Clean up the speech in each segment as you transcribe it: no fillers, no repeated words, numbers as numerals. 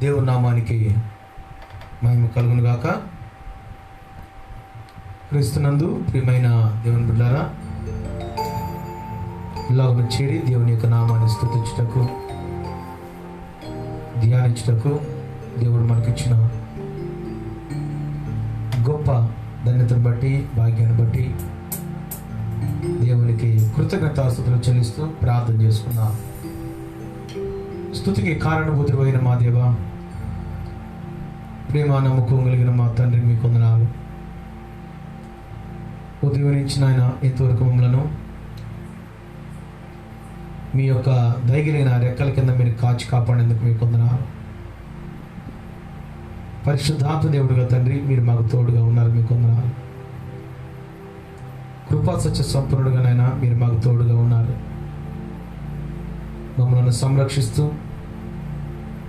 దేవుని నామానికి మహిమ కలుగును గాక. క్రీస్తునందు ప్రియమైన దేవుని బిడ్డలారా, ఇలాగ చేరి దేవుని యొక్క నామాన్ని స్తుతించుటకు, ధ్యానించుటకు దేవుడు మనకిచ్చిన గొప్ప ధన్యతను బట్టి, భాగ్యాన్ని బట్టి దేవునికి కృతజ్ఞతాస్తుతులు చెల్లిస్తూ ప్రార్థన చేసుకున్నాం. స్తుతికి కారణభూతుడైన మా దేవ, ప్రేమ నమ్మకం కలిగిన మా తండ్రి, మీ కొందనాలు. ఉదయం నుంచి నాయన ఇంతవరకు మమ్మలను మీ యొక్క దయగలిగిన రెక్కల కింద మీరు కాచి కాపాడేందుకు మీ కొందనాలు. పరిశుద్ధాత్మ దేవుడుగా తండ్రి, మీరు మాకు తోడుగా ఉన్నారు, మీ కొందనాలు. కృపా సత్య సంపన్నుడుగానైనా మీరు మాకు తోడుగా ఉన్నారు. మమ్మల్ని సంరక్షిస్తూ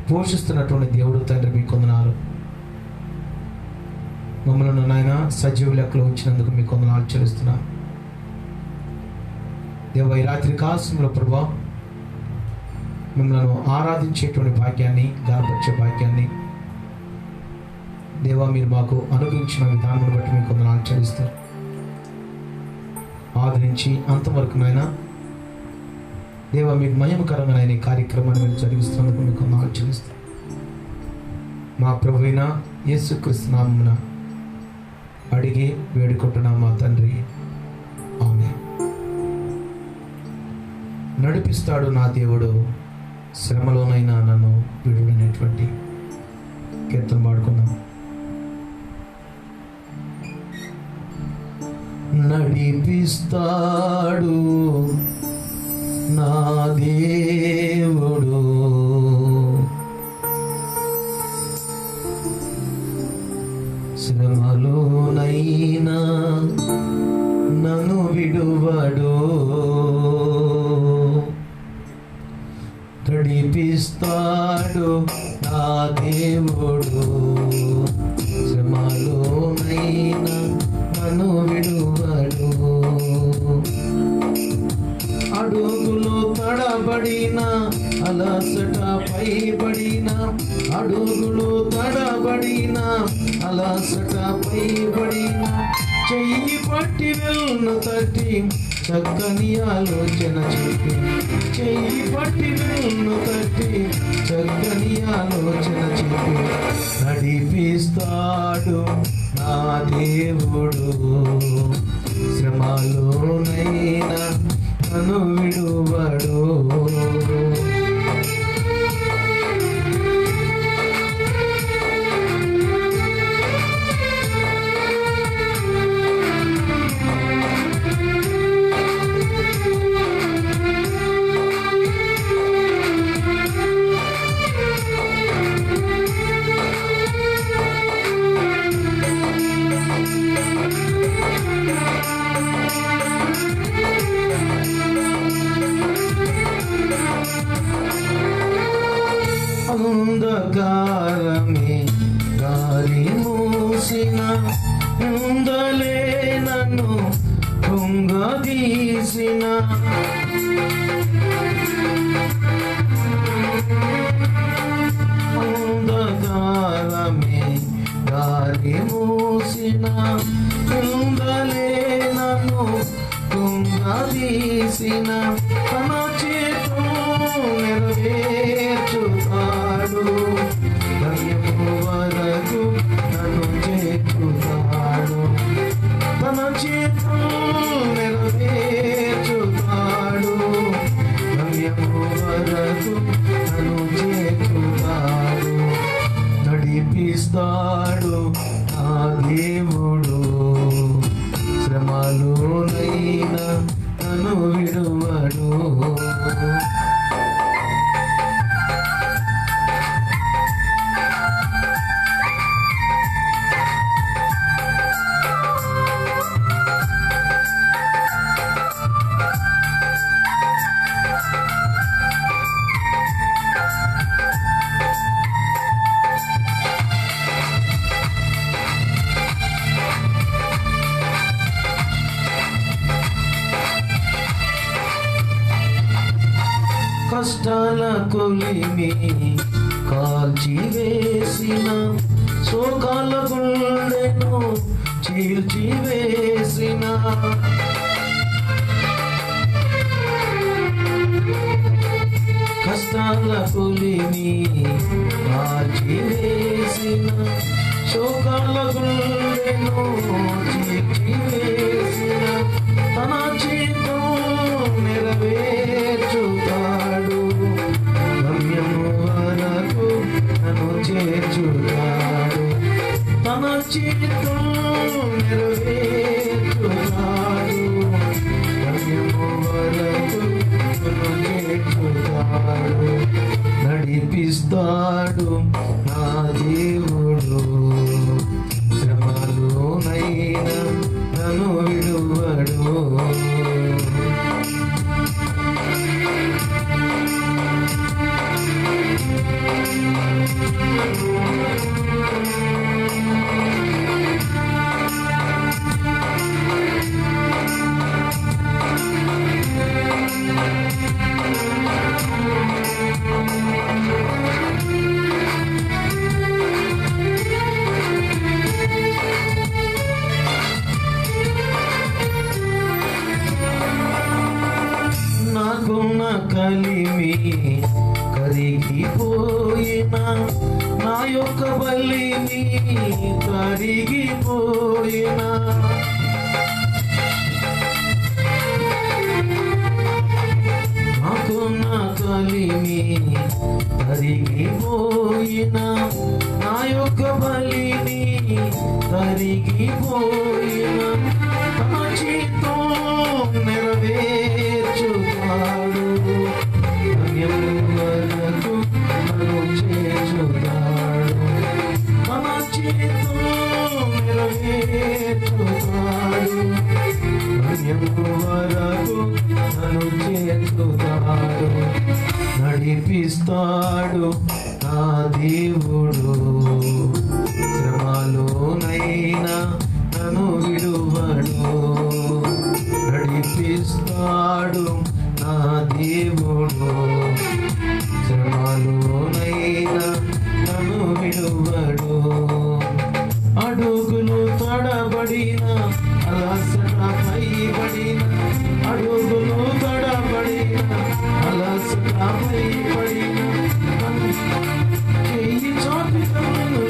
పోషిస్తున్నటువంటి దేవుడు తండ్రి, మీ కొందనాలు. మమ్మల్ని నాయన సజీవ లెక్కలో ఉంచినందుకు మీ కొందనాలు చెల్లిస్తున్నా. దేవ, ఈ రాత్రి కాలంలో ప్రభా మిమ్మల్ని ఆరాధించేటువంటి భాగ్యాన్ని, గణపరిచే భాగ్యాన్ని దేవా మీరు మాకు అనుగ్రహించిన విధానం బట్టి మీ కొందనాలు చెల్లిస్తూ, ఆది నుంచి అంతవరకు నాయన దేవ మీకు మహిమకరంగా ఈ కార్యక్రమాన్ని మీరు జరిగిస్తున్నందుకు మీకు కొందనాలు చెల్లిస్తూ, మా ప్రభువైన యేసుక్రీస్తు నామమున అడిగి వేడుకుంటున్నాం మా తండ్రి, ఆమేన్. నడిపిస్తాడు నా దేవుడు, శ్రమలోనైనా నన్ను విడువనేటువంటి కీర్తన పాడుకుందాం. నడిపిస్తాడు నా దేవుడు, శ్రమలోనైనా నన్ను విడువడు. నడిపిస్తాడు నా దేవుడు, శ్రమలోనైనా నన్ను విడువడు. అడుగులు తడబడిన, అలసట పైబడిన, అడుగులు తడబడిన, అలసట పైబడిన, చెయ్యి పట్టి వెల్ను తట్టి చక్కని ఆలోచన చెప్పి, చెయ్యి పట్టి వెల్ను తట్టి చక్కని ఆలోచన చెప్పి, నడిపిస్తాడు నా దేవుడు, శ్రమలోనైనా నన్ను విడువడు. అంధకారమే గాలి మూసిన, ముందలే నన్ను కృంగదీసిన, అంధకారమే గాలి మూసిన, ముందలే నన్ను కృంగదీసిన, తన చేతో నెరవేర్చుతాడు, గమ్యము వరకు నన్ను చేర్చుతాడు. తన చేతో నెరవేర్చుతాడు, గమ్యము వరకు నన్ను చేర్చుతాడు. నడిపిస్తాడు నా దేవుడు, శ్రమలోనైనా నన్ను విడువడు. కష్టాల కొలిమి కాల్చివేసిన శోకాల గుండెను చీల్చివేసిన కష్టాల పులిని కాల్చివేసిన శోకాల గుండెను చీల్చివేసిన తన చిత్తం నెరవేర్చుతాడు, గమ్యము వరకు నన్ను చేర్చుతాడు. తన చిత్తం నెరవేర్చుతాడు, గమ్యము వరకు నన్ను చేర్చుతాడు. నడిపిస్తాడు నా దేవుడు, శ్రమలోనైనా నన్ను విడువడు. నాకున్న కలిమి కరిగిపోయిన, నా యొక్క బలిని కరిగిపోయిన, నాకున్న కలిమి కరిగిపోయిన, నా యొక్క బలిని కరిగిపోయిన, తన చిత్తం నెరవేర్చుతాడు, గమ్యము వరకు నన్ను చేర్చుతాడు. తన చిత్తం నెరవేర్చుతాడు, గమ్యము వరకు నన్ను చేర్చుతాడు. నడిపిస్తాడు నా దేవుడు, శ్రమలోనైనా నన్ను విడువడు. నడిపిస్తాడు నా దేవుడు, శ్రమలోనైనా నన్ను విడువడు. అడుగులు తడబడిన, అలసట పైబడిన, అడుగులు తడబడిన, అలసట పైబడిన, చెయ్యి చాపి చెప్పి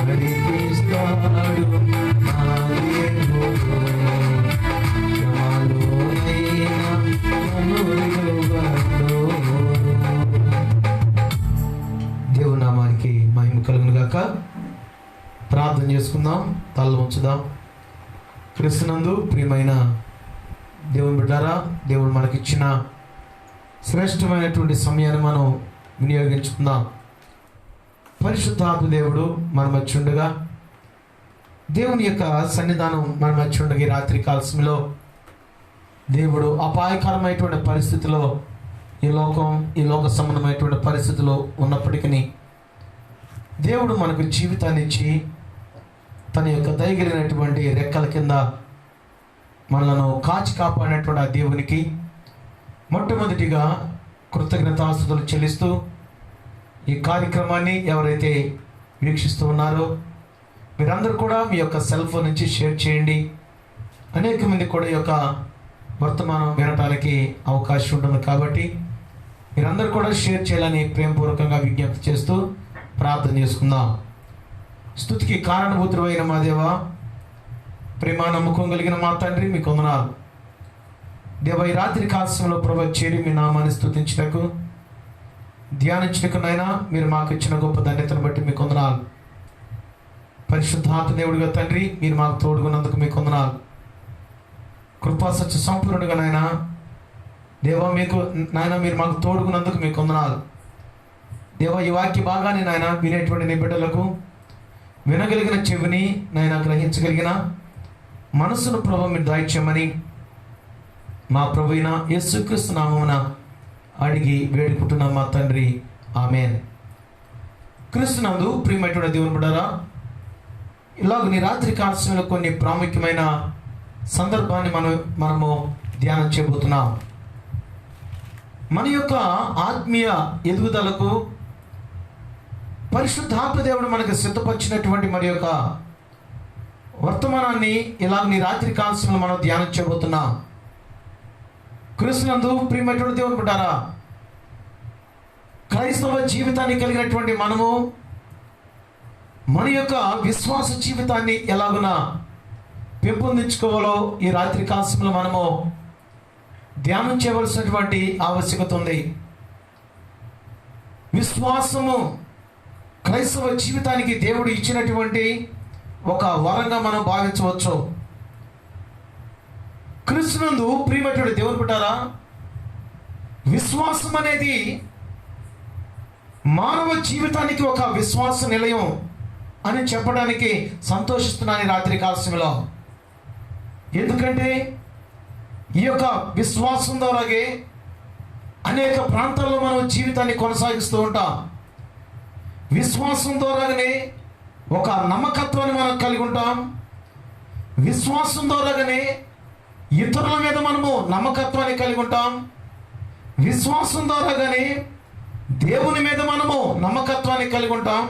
నడిపిస్తాడు నా దేవుడు, శ్రమలోనైనా నన్ను విడువడు. దేవుని నామానికి మహిమ కలుగును గాక. ప్రార్థన చేసుకుందాం, తలలు ఉంచుదాం. క్రీస్తునందు ప్రియమైన దేవుని బిడ్డారా, దేవుడు మనకిచ్చిన శ్రేష్టమైనటువంటి సమయాన్ని మనం వినియోగించుకుందాం. పరిశుద్ధాత్మ దేవుడు మన మధ్య ఉండగా, దేవుని యొక్క సన్నిధానం మన మధ్య ఉండగా, ఈ రాత్రి కాల సమయంలో దేవుడు అపాయకరమైనటువంటి పరిస్థితిలో ఈ లోక సంబంధమైనటువంటి పరిస్థితిలో ఉన్నప్పటికీ దేవుడు మనకు జీవితాన్ని ఇచ్చి తన యొక్క దయగలిగినటువంటి రెక్కల కింద మనలను కాచి కాపాడినటువంటి ఆ దేవునికి మొట్టమొదటిగా కృతజ్ఞతాస్తుతులు చెల్లిస్తూ ఈ కార్యక్రమాన్ని ఎవరైతే వీక్షిస్తూ ఉన్నారో మీరందరూ కూడా మీ యొక్క సెల్ ఫోన్ నుంచి షేర్ చేయండి. అనేక మంది కూడా ఈ యొక్క వర్తమానం వినటానికి అవకాశం ఉంటుంది కాబట్టి మీరందరూ కూడా షేర్ చేయాలని ప్రేమపూర్వకంగా విజ్ఞప్తి చేస్తూ ప్రార్థన చేసుకుందాం. స్తుతికి కారణభూతుడైన మా దేవా, ప్రేమ నమ్మకం కలిగిన మా తండ్రి, మీకు వందనాలు దేవ. ఈ రాత్రి కాలంలో ప్రభు చేరి మీ నామాన్ని స్తుతించుటకు, ధ్యానించుటకు నైనా మీరు మాకు ఇచ్చిన గొప్ప ధన్యతను బట్టి మీకు వందనాలు. పరిశుద్ధాత్మ దేవుడిగా తండ్రి, మీరు మాకు తోడుగున్నందుకు మీకు వందనాలు. కృపా సత్య సంపూర్ణుడిగా నాయన దేవా, మీకు నాయన మీరు మాకు తోడుగున్నందుకు మీకు వందనాలు దేవా. ఈ వాక్య భాగాన్ని నాయన వినేటువంటి నీ బిడ్డలకు వినగలిగిన చెవిని నాయన గ్రహించగలిగిన మనసును ప్రభు మీరు దయచేయమని మా ప్రభువైన యేసుక్రీస్తు నామమున అడిగి వేడుకుంటున్నాం మా తండ్రి, ఆమేన్. క్రీస్తునందు ప్రియమైనటువంటి దేవుని బిడ్డలారా, ఇలాగ నీ రాత్రి కాలంలో కొన్ని ప్రాముఖ్యమైన సందర్భాన్ని మనము ధ్యానం చేయబోతున్నాం. మన యొక్క ఆత్మీయ ఎదుగుదలకు పరిశుద్ధాత్మ దేవుడు మనకు సిద్ధపరిచినటువంటి మరి యొక్క వర్తమానాన్ని నీ రాత్రి కాల్సిన మనం ధ్యానం చేయబోతున్నాం. క్రీస్తునందు ప్రియమైనటువంటి దేవుని బిడ్డలారా, క్రైస్తవ జీవితాన్ని కలిగినటువంటి మనము మన యొక్క విశ్వాస జీవితాన్ని ఎలాగున పెంపొందించుకోవాలో ఈ రాత్రి కాల్సంలో మనము ధ్యానం చేయవలసినటువంటి ఆవశ్యకత ఉంది. విశ్వాసము క్రైస్తవ జీవితానికి దేవుడు ఇచ్చినటువంటి ఒక వరంగా మనం భావించవచ్చు. క్రీస్తునందు ప్రియమైనటువంటి దేవుని బిడ్డలారా, విశ్వాసం అనేది మానవ జీవితానికి ఒక విశ్వాస నిలయం అని చెప్పడానికి సంతోషిస్తున్నాను ఈ రాత్రి కాలశంలో. ఎందుకంటే ఈ యొక్క విశ్వాసం ద్వారాగే అనేక ప్రాంతాల్లో మనం జీవితాన్ని కొనసాగిస్తూ ఉంటాం. విశ్వాసం ద్వారానే ఒక నమ్మకత్వాన్ని మనం కలిగి ఉంటాం. విశ్వాసం ద్వారానే ఇతరుల మీద మనము నమ్మకత్వాన్ని కలిగి ఉంటాం. విశ్వాసం ద్వారానే దేవుని మీద మనము నమ్మకత్వాన్ని కలిగి ఉంటాం.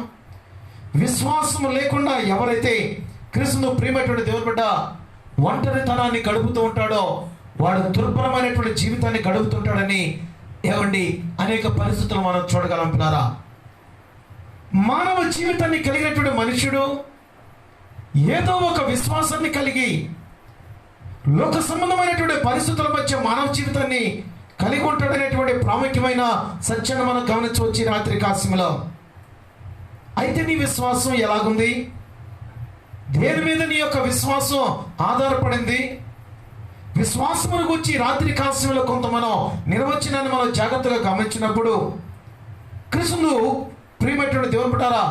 విశ్వాసము లేకుండా ఎవరైతే క్రీస్తును ప్రియమైనటువంటి దేవుని బిడ్డ ఒంటరితనాన్ని గడుపుతూ ఉంటాడో వాడు దుర్భరమైనటువంటి జీవితాన్ని గడుపుతుంటాడని అనేక పరిస్థితులు మనం చూడగలం పిల్లారా. మానవ జీవితాన్ని కలిగినటువంటి మనుషుడు ఏదో ఒక విశ్వాసాన్ని కలిగి లోక సంబంధమైనటువంటి పరిస్థితుల మధ్య మానవ జీవితాన్ని కలిగి ఉంటాడనేటువంటి ప్రాముఖ్యమైన సత్యాన్ని మనం గమనించవచ్చు రాత్రి కాలశంలో. అయితే నీ విశ్వాసం ఎలాగుంది? దేని మీద నీ యొక్క విశ్వాసం ఆధారపడింది? విశ్వాసమును గురించి రాత్రి కాలశంలో కొంత మనం నిర్వచనాన్ని మనం జాగ్రత్తగా గమనించినప్పుడు క్రీస్తును ప్రియమైనటువంటి దేవుని బిడ్డలారా,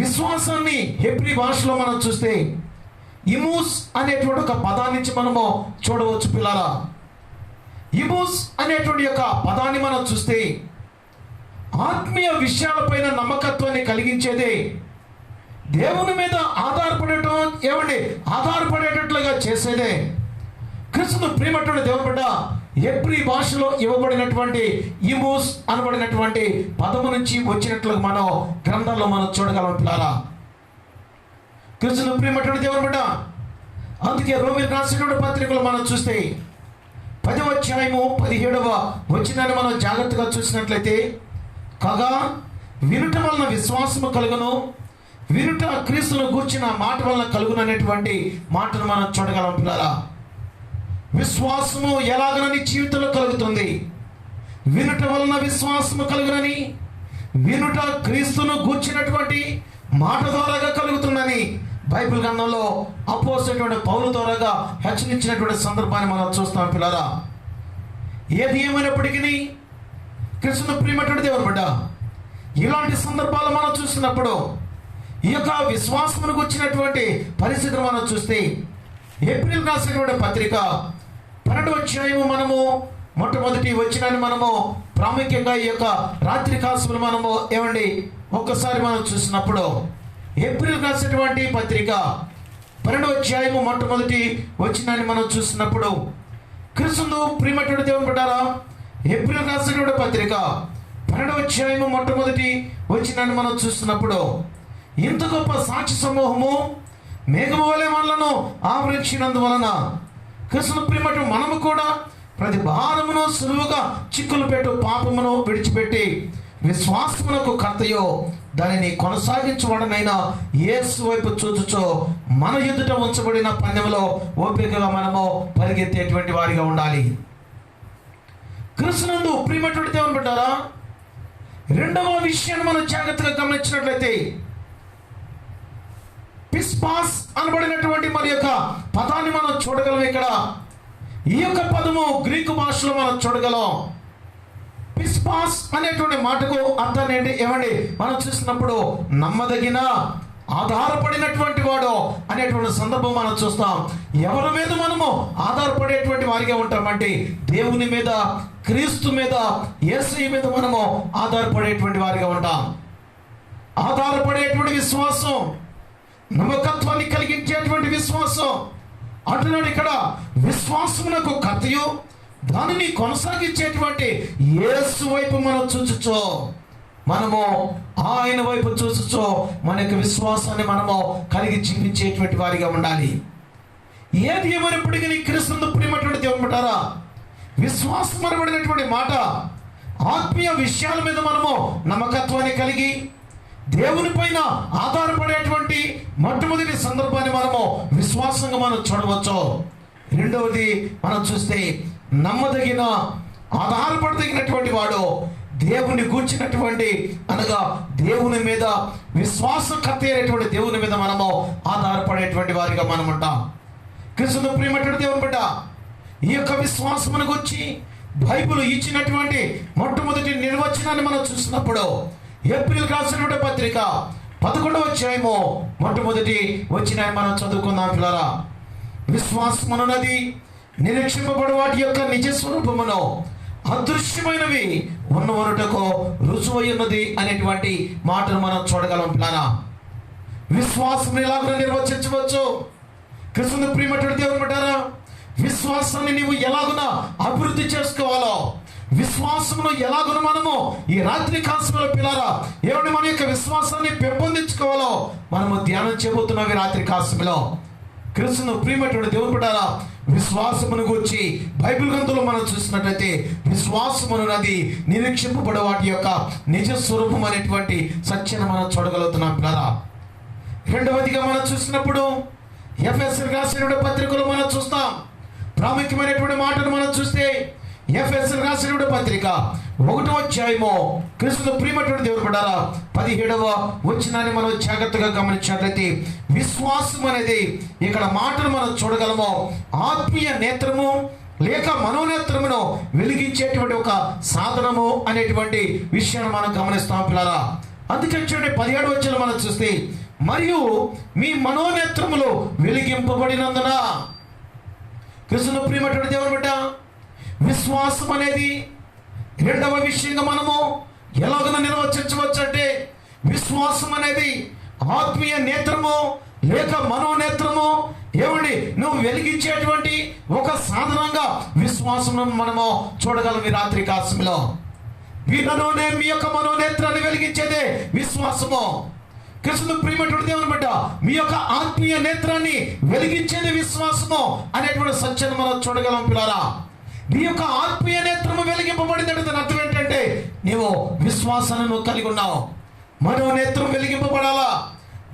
విశ్వాసాన్ని హెబ్రీ భాషలో మనం చూస్తే ఇమూస్ అనేటువంటి ఒక పదాన్ని నుంచి మనము చూడవచ్చు పిల్లరా. ఇమూస్ అనేటువంటి యొక్క పదాన్ని మనం చూస్తే ఆత్మీయ విషయాలపైన నమ్మకత్వాన్ని కలిగించేదే, దేవుని మీద ఆధారపడేటట్లుగా చేసేదే. క్రీస్తును ప్రియమైనటువంటి దేవుని బిడ్డ హెబ్రీ భాషలో ఇవ్వబడినటువంటి ఇమూస్ అనబడినటువంటి పదము నుంచి వచ్చినట్లుగా మనం గ్రంథాల్లో మనం చూడగలం పిల్లారా. క్రీస్తును ప్రియమైనటువంటి దేవుని బిడ్డ, అందుకే రోమీయులకు రాసినటువంటి పత్రికలు మనం చూస్తే 10వ అధ్యాయము 17వ వచనాన్ని మనం జాగ్రత్తగా చూసినట్లయితే, కాగా వినుట వలన విశ్వాసము కలుగును, వినుట క్రీస్తును గూర్చిన మాట వలన కలుగును అనేటువంటి మాటను మనం చూడగలం పిల్లారా. విశ్వాసము ఎలాగనని జీవితంలో కలుగుతుంది? వినుట వలన విశ్వాసము కలుగునని, వినుట క్రీస్తును గూర్చినటువంటి మాట ద్వారాగా కలుగుతుందని బైబిల్ గ్రంథంలో అపోస్తలుడైన పౌలు ద్వారాగా హెచ్చరించినటువంటి సందర్భాన్ని మనం చూస్తాం పిల్లరా. ఏది ఏమైనప్పటికీ క్రీస్తును ప్రియమైనటువంటి దేవుని బిడ్డ, ఇలాంటి సందర్భాలు మనం చూసినప్పుడు ఈ యొక్క విశ్వాసమునకు వచ్చినటువంటి పరిస్థితిని మనం చూస్తే ఏప్రిల్ రాసినటువంటి పత్రిక 12వ అధ్యాయము మనము మొట్టమొదటి వచనాన్ని మనము ప్రాముఖ్యంగా ఈ యొక్క రాత్రి కాలశంలో మనము ఒక్కసారి మనం చూసినప్పుడు ఏప్రిల్ రాసినటువంటి పత్రిక 12వ అధ్యాయము మొట్టమొదటి వచనాన్ని మనం చూసినప్పుడు క్రీస్తును ప్రియమైనటువంటి దేవుని బిడ్డలారా, ఏప్రిల్ రాసినటువంటి పత్రిక 12వ అధ్యాయము మొట్టమొదటి వచనాన్ని మనం చూసినప్పుడు, ఇంత గొప్ప సాక్షి సమూహము మేఘము వలె మనలను ఆవరించినందువలన క్రీస్తును ప్రియమైనటువంటి మనము కూడా ప్రతి భారమును సులువుగా చిక్కులు పెట్టు పాపమును విడిచిపెట్టి విశ్వాసమునకు కర్తయో దానిని కొనసాగించబడనైనా యేసు వైపు చూచుచో మన ఎదుట ఉంచబడిన పందెంలో ఓపికగా మనము పరిగెత్తేటువంటి వారిగా ఉండాలి. క్రీస్తునందు ప్రియమైనటువంటి దేవుని బిడ్డలారా, రెండవ విషయాన్ని మనం జాగ్రత్తగా గమనించినట్లయితే పిస్పాస్ అనబడినటువంటి మరి యొక్క పదాన్ని మనం చూడగలం. ఇక్కడ ఈ యొక్క పదము గ్రీకు భాషలో మనం చూడగలం. పిస్పాస్ అనేటువంటి మాటకు అర్థం ఏంటి? మనం చూసినప్పుడు నమ్మదగిన, ఆధారపడినటువంటి వాడు అనేటువంటి సందర్భం మనం చూస్తాం. ఎవరి మీద మనము ఆధారపడేటువంటి వారిగా ఉంటామంటే దేవుని మీద, క్రీస్తు మీద, యేసయ్య మీద మనము ఆధారపడేటువంటి వారిగా ఉంటాం. ఆధారపడేటువంటి విశ్వాసం, నమ్మకత్వాన్ని కలిగించేటువంటి విశ్వాసం అంటున్నాడు ఇక్కడ. విశ్వాసమునకు కర్తయు దానిని కొనసాగించేటువంటి యేసు వైపు మనం చూచుచో, మనము ఆయన వైపు చూచుచో మన యొక్క విశ్వాసాన్ని మనము కలిగి జీవించేటువంటి వారిగా ఉండాలి. ఏది ఏమైనప్పటికీ క్రీస్తునందు ప్రియమైనటువంటి దేవుని బిడ్డలారా, విశ్వాసం అనబడినటువంటి మాట ఆత్మీయ విషయాల మీద మనము నమ్మకత్వాన్ని కలిగి దేవుని పైన ఆధారపడేటువంటి మొట్టమొదటి సందర్భాన్ని మనము విశ్వాసంగా మనం చూడవచ్చు. రెండవది మనం చూస్తే నమ్మదగిన ఆధారపడదగినటువంటి వాడు దేవుని గూర్చినటువంటి అనగా దేవుని మీద విశ్వాసకర్త అయినటువంటి దేవుని మీద మనము ఆధారపడేటువంటి వారిగా మనం ఉంటాం. క్రీస్తునందు ప్రియమైనటువంటి దేవుని బిడ్డ, ఈ యొక్క విశ్వాసమును గురించి బైబిల్ ఇచ్చినటువంటి మొట్టమొదటి నిర్వచనాన్ని మనం చూసినప్పుడు ఏప్రిల్ రాసినటువంటి పత్రిక 11వ అధ్యాయము మొట్టమొదటి వచనాన్ని మనం చదువుకుందాం పిల్లరా. విశ్వాసమున్నది నిరీక్షింపబడు వాటి యొక్క నిజ స్వరూపమును అదృశ్యమైనవి ఉన్నవనుటకు రుజువై ఉన్నది అనేటువంటి మాటను మనం చూడగలం పిల్లరా. విశ్వాసం ఎలాగో నిర్వచించవచ్చు. క్రీస్తునందు ప్రియమైనటువంటి దేవుని బిడ్డలారా, విశ్వాసాన్ని నీవు ఎలాగున అభివృద్ధి చేసుకోవాలో, విశ్వాసమును ఎలాగున మనము ఈ రాత్రి కాలంలో పిల్లరా ఏమంటే మన యొక్క విశ్వాసాన్ని పెంపొందించుకోవాలో మనము ధ్యానం చేయబోతున్నాం. ఈ రాత్రి కాలంలో క్రీస్తునందు ప్రియమైనటువంటి దేవుని బిడ్డలారా, విశ్వాసమును గురించి బైబిల్ గ్రంథంలో మనం చూసినట్లయితే విశ్వాసమున్నది నిరీక్షింపబడే వాటి యొక్క నిజ స్వరూపం అనేటువంటి సత్యాన్ని మనం చూడగలుగుతున్నాం పిల్లరా. రెండవదిగా మనం చూసినప్పుడు ఎఫెసీయులకు రాసిన పత్రికలో మనం చూస్తాం. ప్రాముఖ్యమైనటువంటి మాటను మనం చూస్తే ఎఫెసీయులకు రాసిన పత్రిక 1వ అధ్యాయము క్రీస్తునందు ప్రియమైనటువంటి దేవుని బిడ్డలారా 17వ వచనాన్ని మనం జాగ్రత్తగా గమనించినట్లయితే విశ్వాసం అనేది ఇక్కడ మాటను మనం చూడగలము. ఆత్మీయ నేత్రము లేక మనోనేత్రమును వెలిగించేటువంటి ఒక సాధనము అనేటువంటి విషయాన్ని మనం గమనిస్తాం పిల్లరా. అందుకే చూడండి 17వ వచనం మనం చూస్తే మరియు మీ మనోనేత్రములు వెలిగింపబడినందున. క్రీస్తునందు ప్రియమైనటువంటి దేవుని బిడ్డ, విశ్వాసం అనేది రెండవ విషయంగా మనము ఎలాగో నిర్వచించవచ్చు అంటే విశ్వాసం అనేది ఆత్మీయ నేత్రము లేక మనోనేత్రము ఏమండి నువ్వు వెలిగించేటువంటి ఒక సాధనంగా విశ్వాసం మనము చూడగలం. ఈ రాత్రి కాలంలో వీళ్ళలోనే మీ యొక్క మనోనేత్రాన్ని వెలిగించేదే విశ్వాసము. క్రీస్తునందు ప్రియమైనటువంటి దేవుని బిడ్డ, మీ యొక్క ఆత్మీయ నేత్రాన్ని వెలిగించేది విశ్వాసము అనేటువంటి సత్యాన్ని మనం చూడగలం పిల్లరా. నీ యొక్క ఆత్మీయ నేత్రము వెలిగింపబడిందంటే దాని అర్థం ఏంటంటే నీవు విశ్వాసాన్ని నువ్వు కలిగి ఉన్నావు. మనోనేత్రం వెలిగింపబడాలా.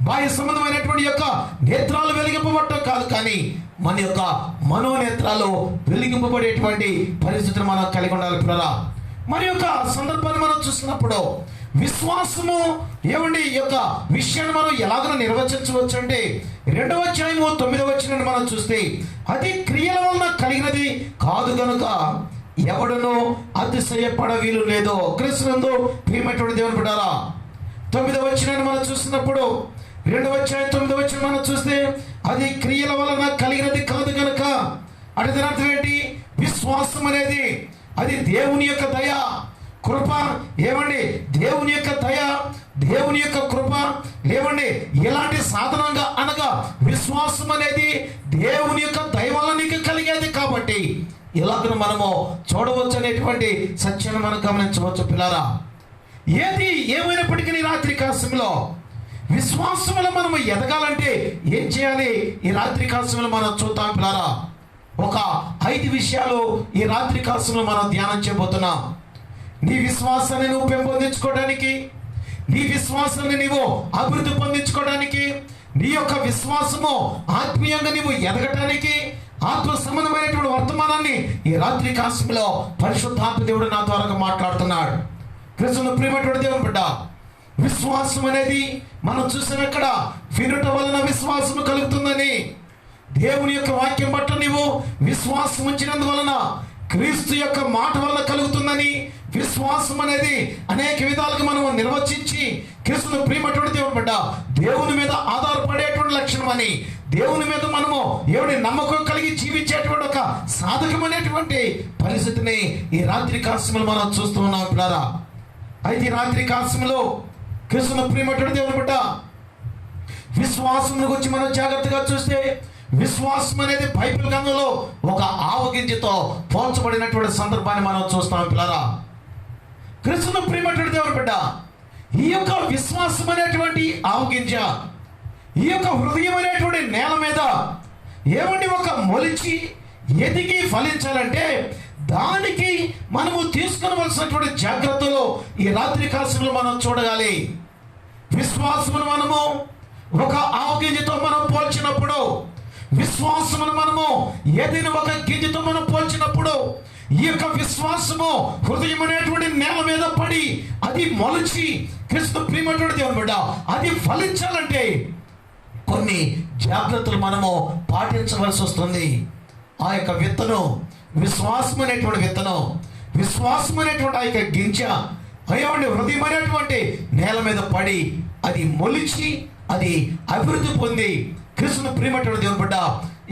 బాహ్య సంబంధమైనటువంటి యొక్క నేత్రాలు వెలిగింపబడటం కాదు, కానీ మన యొక్క మనోనేత్రాలు వెలిగింపబడేటువంటి పరిస్థితిని మనం కలిగి ఉండాలి పిల్లరా. మరి యొక్క సందర్భాన్ని మనం చూసినప్పుడు విశ్వాసము ఏమండి ఈ యొక్క విషయాన్ని మనం ఎలాగో నిర్వచించవచ్చు అంటే 2వ అధ్యాయము 9వ వచనాన్ని మనం చూస్తే అది క్రియల వలన కలిగినది కాదు గనుక ఎవడునో అతిశయపడ వీలు లేదు. క్రీస్తునందు ప్రియమైనటువంటి దేవుని బిడ్డలారా 9వ వచనాన్ని మనం చూసినప్పుడు 2వ అధ్యాయం 9వ వచనం మనం చూస్తే అది క్రియల వలన కలిగినది కాదు గనుక అంటే దాని అర్థం ఏంటి? విశ్వాసం అనేది అది దేవుని యొక్క దయ కృప. ఏమండి దేవుని యొక్క దయ దేవుని యొక్క కృప ఏమండి ఎలాంటి సాధనంగా అనగా విశ్వాసం అనేది దేవుని యొక్క దయ వల్ల నీకు కలిగేది. కాబట్టి ఇలాగ మనము చూడవచ్చు అనేటువంటి సత్యాన్ని మనం గమనించవచ్చు పిల్లరా. ఏది ఏమైనప్పటికీ రాత్రి కాలంలో విశ్వాసంలో మనము ఎదగాలంటే ఏం చేయాలి? ఈ రాత్రి కాలంలో మనం చూద్దాం పిల్లరా. ఒక 5 విషయాలు ఈ రాత్రి కాలంలో మనం ధ్యానం చేయబోతున్నాం. నీ విశ్వాసాన్ని నువ్వు పెంపొందించుకోవడానికి, నీ విశ్వాసాన్ని నీవు అభివృద్ధి పొందించుకోవడానికి, నీ యొక్క విశ్వాసము ఆత్మీయంగా నీవు ఎదగటానికి ఆత్మ సంబంధమైనటువంటి వర్తమానాన్ని ఈ రాత్రి కాలంలో పరిశుద్ధాత్మ దేవుడు నా ద్వారా మాట్లాడుతున్నాడు. క్రీస్తునందు ప్రియమైనటువంటి దేవుని బిడ్డ, విశ్వాసం అనేది మనం చూసాం ఎక్కడ వినుట వలన విశ్వాసం కలుగుతుందని. దేవుని యొక్క వాక్యం పట్ల నీవు విశ్వాసం ఉంచినందువలన క్రీస్తు యొక్క మాట వల్ల కలుగుతుందని విశ్వాసం అనేది అనేక విధాలుగా మనం నిర్వచించి క్రీస్తునందు ప్రియమైనటువంటి దేవుని బిడ్డ దేవుని మీద ఆధారపడేటువంటి లక్షణం అని, దేవుని మీద మనము ఎవరి నమ్మకం కలిగి జీవించేటువంటి ఒక సాధకమైనటువంటి పరిస్థితిని ఈ రాత్రి కాలంలో మనం చూస్తూ ఉన్నాం పిల్లరా. అయితే ఈ రాత్రి కాలంలో క్రీస్తునందు ప్రియమైనటువంటి దేవుని బిడ్డ విశ్వాసం గురించి మనం జాగ్రత్తగా చూస్తే విశ్వాసం అనేది బైబిల్ గ్రంథంలో ఒక ఆవు గింజతో పోల్చబడినటువంటి సందర్భాన్ని మనం చూస్తాం పిల్లరా. క్రీస్తును ప్రియమైనటువంటి దేవుని బిడ్డ, ఈ యొక్క విశ్వాసం అనేటువంటి ఆవు గింజ, ఈ యొక్క హృదయం అనేటువంటి నేల మీద ఏమండి ఒక మొలిచి ఎదిగి ఫలించాలంటే దానికి మనము తీసుకునవలసినటువంటి జాగ్రత్తలు ఈ రాత్రి కాలంలో మనం చూడగాలి. విశ్వాసమును మనము ఒక ఆవు గింజతో మనం పోల్చినప్పుడు, విశ్వాసమును మనము ఏదైనా ఒక గింజతో మనం పోల్చినప్పుడు, ఈ యొక్క విశ్వాసము హృదయం అనేటువంటి నేల మీద పడి అది మొలిచి క్రీస్తు ప్రియమైనటువంటి దేవుని బిడ్డ అది ఫలించాలంటే కొన్ని జాగ్రత్తలు మనము పాటించవలసి వస్తుంది. ఆ యొక్క విత్తనం, విశ్వాసం అనేటువంటి విత్తనం, విశ్వాసం అనేటువంటి ఆ యొక్క గింజ అయ్యండి హృదయం అనేటువంటి నేల మీద పడి అది మొలిచి అది అభివృద్ధి పొంది క్రీస్తును ప్రియమైనటువంటి దేవుని బిడ్డ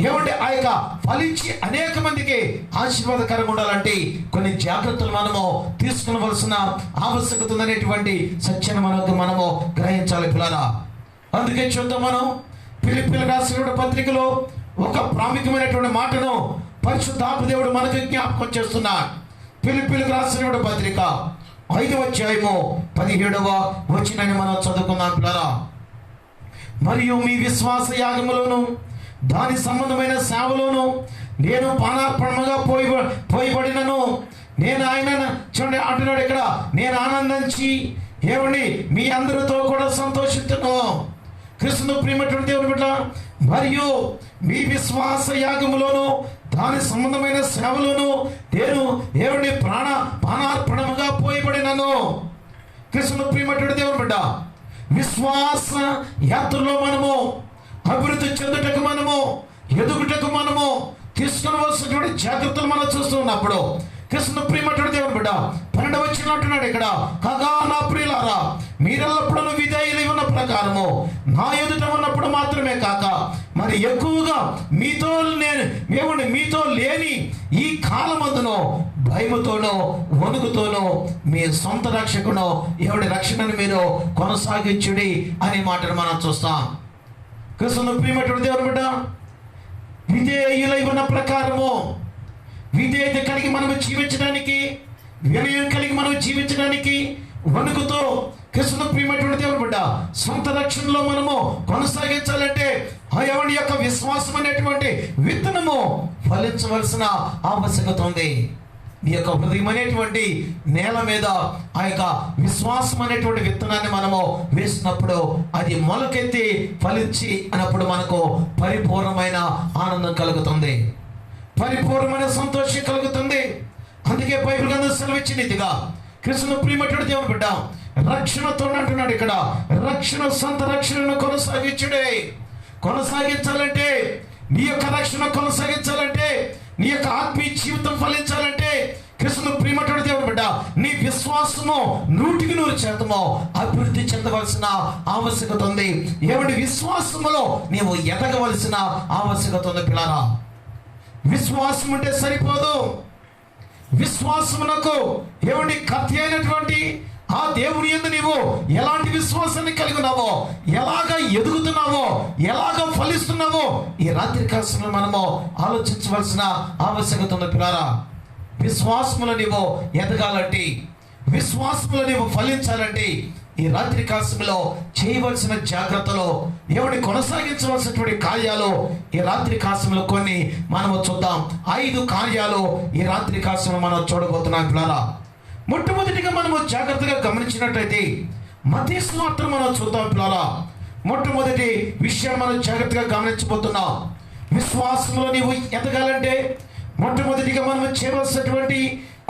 ఏమంటే ఆ యొక్క ఫలించి అనేక మందికి ఆశీర్వాదకరంగా ఉండాలంటే కొన్ని జాగ్రత్తలు మనము తీసుకునవలసిన ఆవశ్యకత ఉందనేటువంటి సత్యాన్ని మనము గ్రహించాలి పిల్లరా. అందుకే చూద్దాం, మనం ఫిలిప్పీయులకు రాసిన పత్రికలో ఒక ప్రాముఖ్యమైనటువంటి మాటను పరిశుద్ధాత్మ దేవుడు మనకు జ్ఞాపకం చేస్తున్నాడు. ఫిలిప్పీయులకు రాసిన పత్రిక 5వ అధ్యాయము 17వ వచనాన్ని మనం చదువుకుందాం పిల్లరా. మరియు మీ విశ్వాస యాగములోను దాని సంబంధమైన సేవలోను నేను పానార్పణముగా పోయబడినను, నేను ఆయన చూడండి అంటున్నాడు ఇక్కడ, నేను ఆనందించి ఏమండి మీ అందరితో కూడా సంతోషించను. క్రీస్తును ప్రియమైనటువంటి దేవుని బిడ్డ, మరియు మీ విశ్వాస యాగములోను దాని సంబంధమైన సేవలోను నేను ఏమండి పానార్పణముగా పోయబడినను. క్రీస్తును ప్రియమైనటువంటి దేవుని బిడ్డ, విశ్వాస యాత్రలో మనము అభివృద్ధి చెందుటకు, మనము ఎదుగుటకు మనము తీసుకునవలసినటువంటి జాగ్రత్తలు మనం చూస్తూ ఉన్నప్పుడు క్రీస్తును ప్రియమైనటువంటి దేవుని బిడ్డ 12వ వచనం అంటున్నాడు ఇక్కడ, కాగా నా ప్రియులారా మీరెల్లప్పుడూ విధేయులై ఉన్న ప్రకారము నా ఎదుట ఉన్నప్పుడు మాత్రమే కాక మరి ఎక్కువగా మీతో లేని ఈ కాలమందును భయముతోనో వణుకుతోనో మీ సొంత రక్షకును ఎవడి రక్షణను మీరు కొనసాగించుడి అనే మాటను మనం చూస్తాం. క్రీస్తును ప్రియమైనటువంటి దేవుని బిడ్డ, విధేయులై ఉన్న ప్రకారము, విధేయత కలిగి మనము జీవించడానికి, వినయం కలిగి మనం జీవించడానికి వణుకుతో క్రీస్తును ప్రియమైనటువంటి దేవుని బిడ్డ సొంత రక్షణలో మనము కొనసాగించాలంటే ఆ ఎవరి యొక్క విశ్వాసం అనేటువంటి విత్తనము ఫలించవలసిన ఆవశ్యకత ఉంది. ఈ యొక్క హృదయం అనేటువంటి నేల మీద ఆ యొక్క విశ్వాసం అనేటువంటి విత్తనాన్ని మనము వేసినప్పుడు అది మొలకెత్తి ఫలించి అన్నప్పుడు మనకు పరిపూర్ణమైన ఆనందం కలుగుతుంది, పరిపూర్ణమైన సంతోషం కలుగుతుంది. అందుకే బైబిల్ గ్రంథం సెలవిచ్చినదిగా క్రీస్తును ప్రియమైనటువంటి దేవుని బిడ్డ రక్షణతో అంటున్నాడు ఇక్కడ, రక్షణ సొంత రక్షణను కొనసాగించాలంటే నీ యొక్క రక్షణ కొనసాగించాలంటే, నీ యొక్క ఆత్మీయ జీవితం ఫలించాలంటే క్రీస్తును ప్రియమైనటువంటి దేవుని బిడ్డ నీ విశ్వాసము 100% అభివృద్ధి చెందవలసిన ఆవశ్యకత ఉంది. ఏమంటే విశ్వాసములో నీవు ఎదగవలసిన ఆవశ్యకత ఉంది పిల్లరా. విశ్వాసం ఉంటే సరిపోదు, విశ్వాసమునకు ఏమండి కత్తి అయినటువంటి ఆ దేవుని యందు నీవు ఎలాంటి విశ్వాసాన్ని కలిగి ఉన్నావో, ఎలాగ ఎదుగుతున్నావో, ఎలాగ ఫలిస్తున్నావో ఈ రాత్రి కాలంలో మనము ఆలోచించవలసిన ఆవశ్యకత ఉంది పిల్లరా. విశ్వాసములో నీవు ఎదగాలంటే, విశ్వాసములో నీవు ఫలించాలంటే ఈ రాత్రి కాలంలో చేయవలసిన జాగ్రత్తలు ఎవరిని కొనసాగించవలసినటువంటి కార్యాలు ఈ రాత్రి కాలంలో కొన్ని మనము చూద్దాం. 5 కార్యాలు ఈ రాత్రి కాలంలో మనం చూడబోతున్నాం పిల్లరా. మొట్టమొదటిగా మనము జాగ్రత్తగా గమనించినట్లయితే మత్తయి సువార్తను మనం చూద్దాం పిల్లరా. మొట్టమొదటి విషయం మనం జాగ్రత్తగా గమనించబోతున్నాం. విశ్వాసంలో నీవు ఎదగాలంటే మొట్టమొదటిగా మనం చేయవలసినటువంటి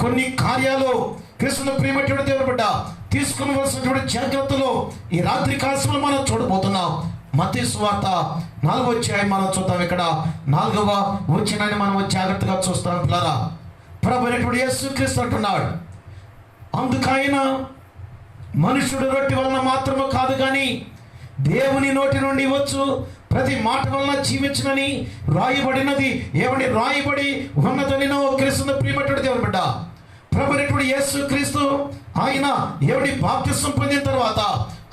కొన్ని కార్యాలు క్రీస్తును ప్రియమైనటువంటి దేవుని బిడ్డ తీసుకునవలసినటువంటి జాగ్రత్తలు ఈ రాత్రి కాలంలో మనం చూడబోతున్నాం. మత్తయి సువార్త 4వ అధ్యాయం మనం చూద్దాం. ఇక్కడ 4వ వచనాన్ని మనం జాగ్రత్తగా చూస్తాం పిల్లరా. ప్రభువైనటువంటి యేసుక్రీస్తు అంటున్నాడు, అందుకైన మనుషుడు రొట్టె వలన మాత్రమే కాదు కానీ దేవుని నోటి నుండి వచ్చు ప్రతి మాట వలన జీవించునని రాయబడినది. ఏమని రాయబడి ఉన్నదని క్రీస్తును ప్రియమైనటువంటి దేవుని బిడ్డ ప్రభువైనటువంటి యేసుక్రీస్తు ఆయన ఎవడి బాప్తిస్మం పొందిన తర్వాత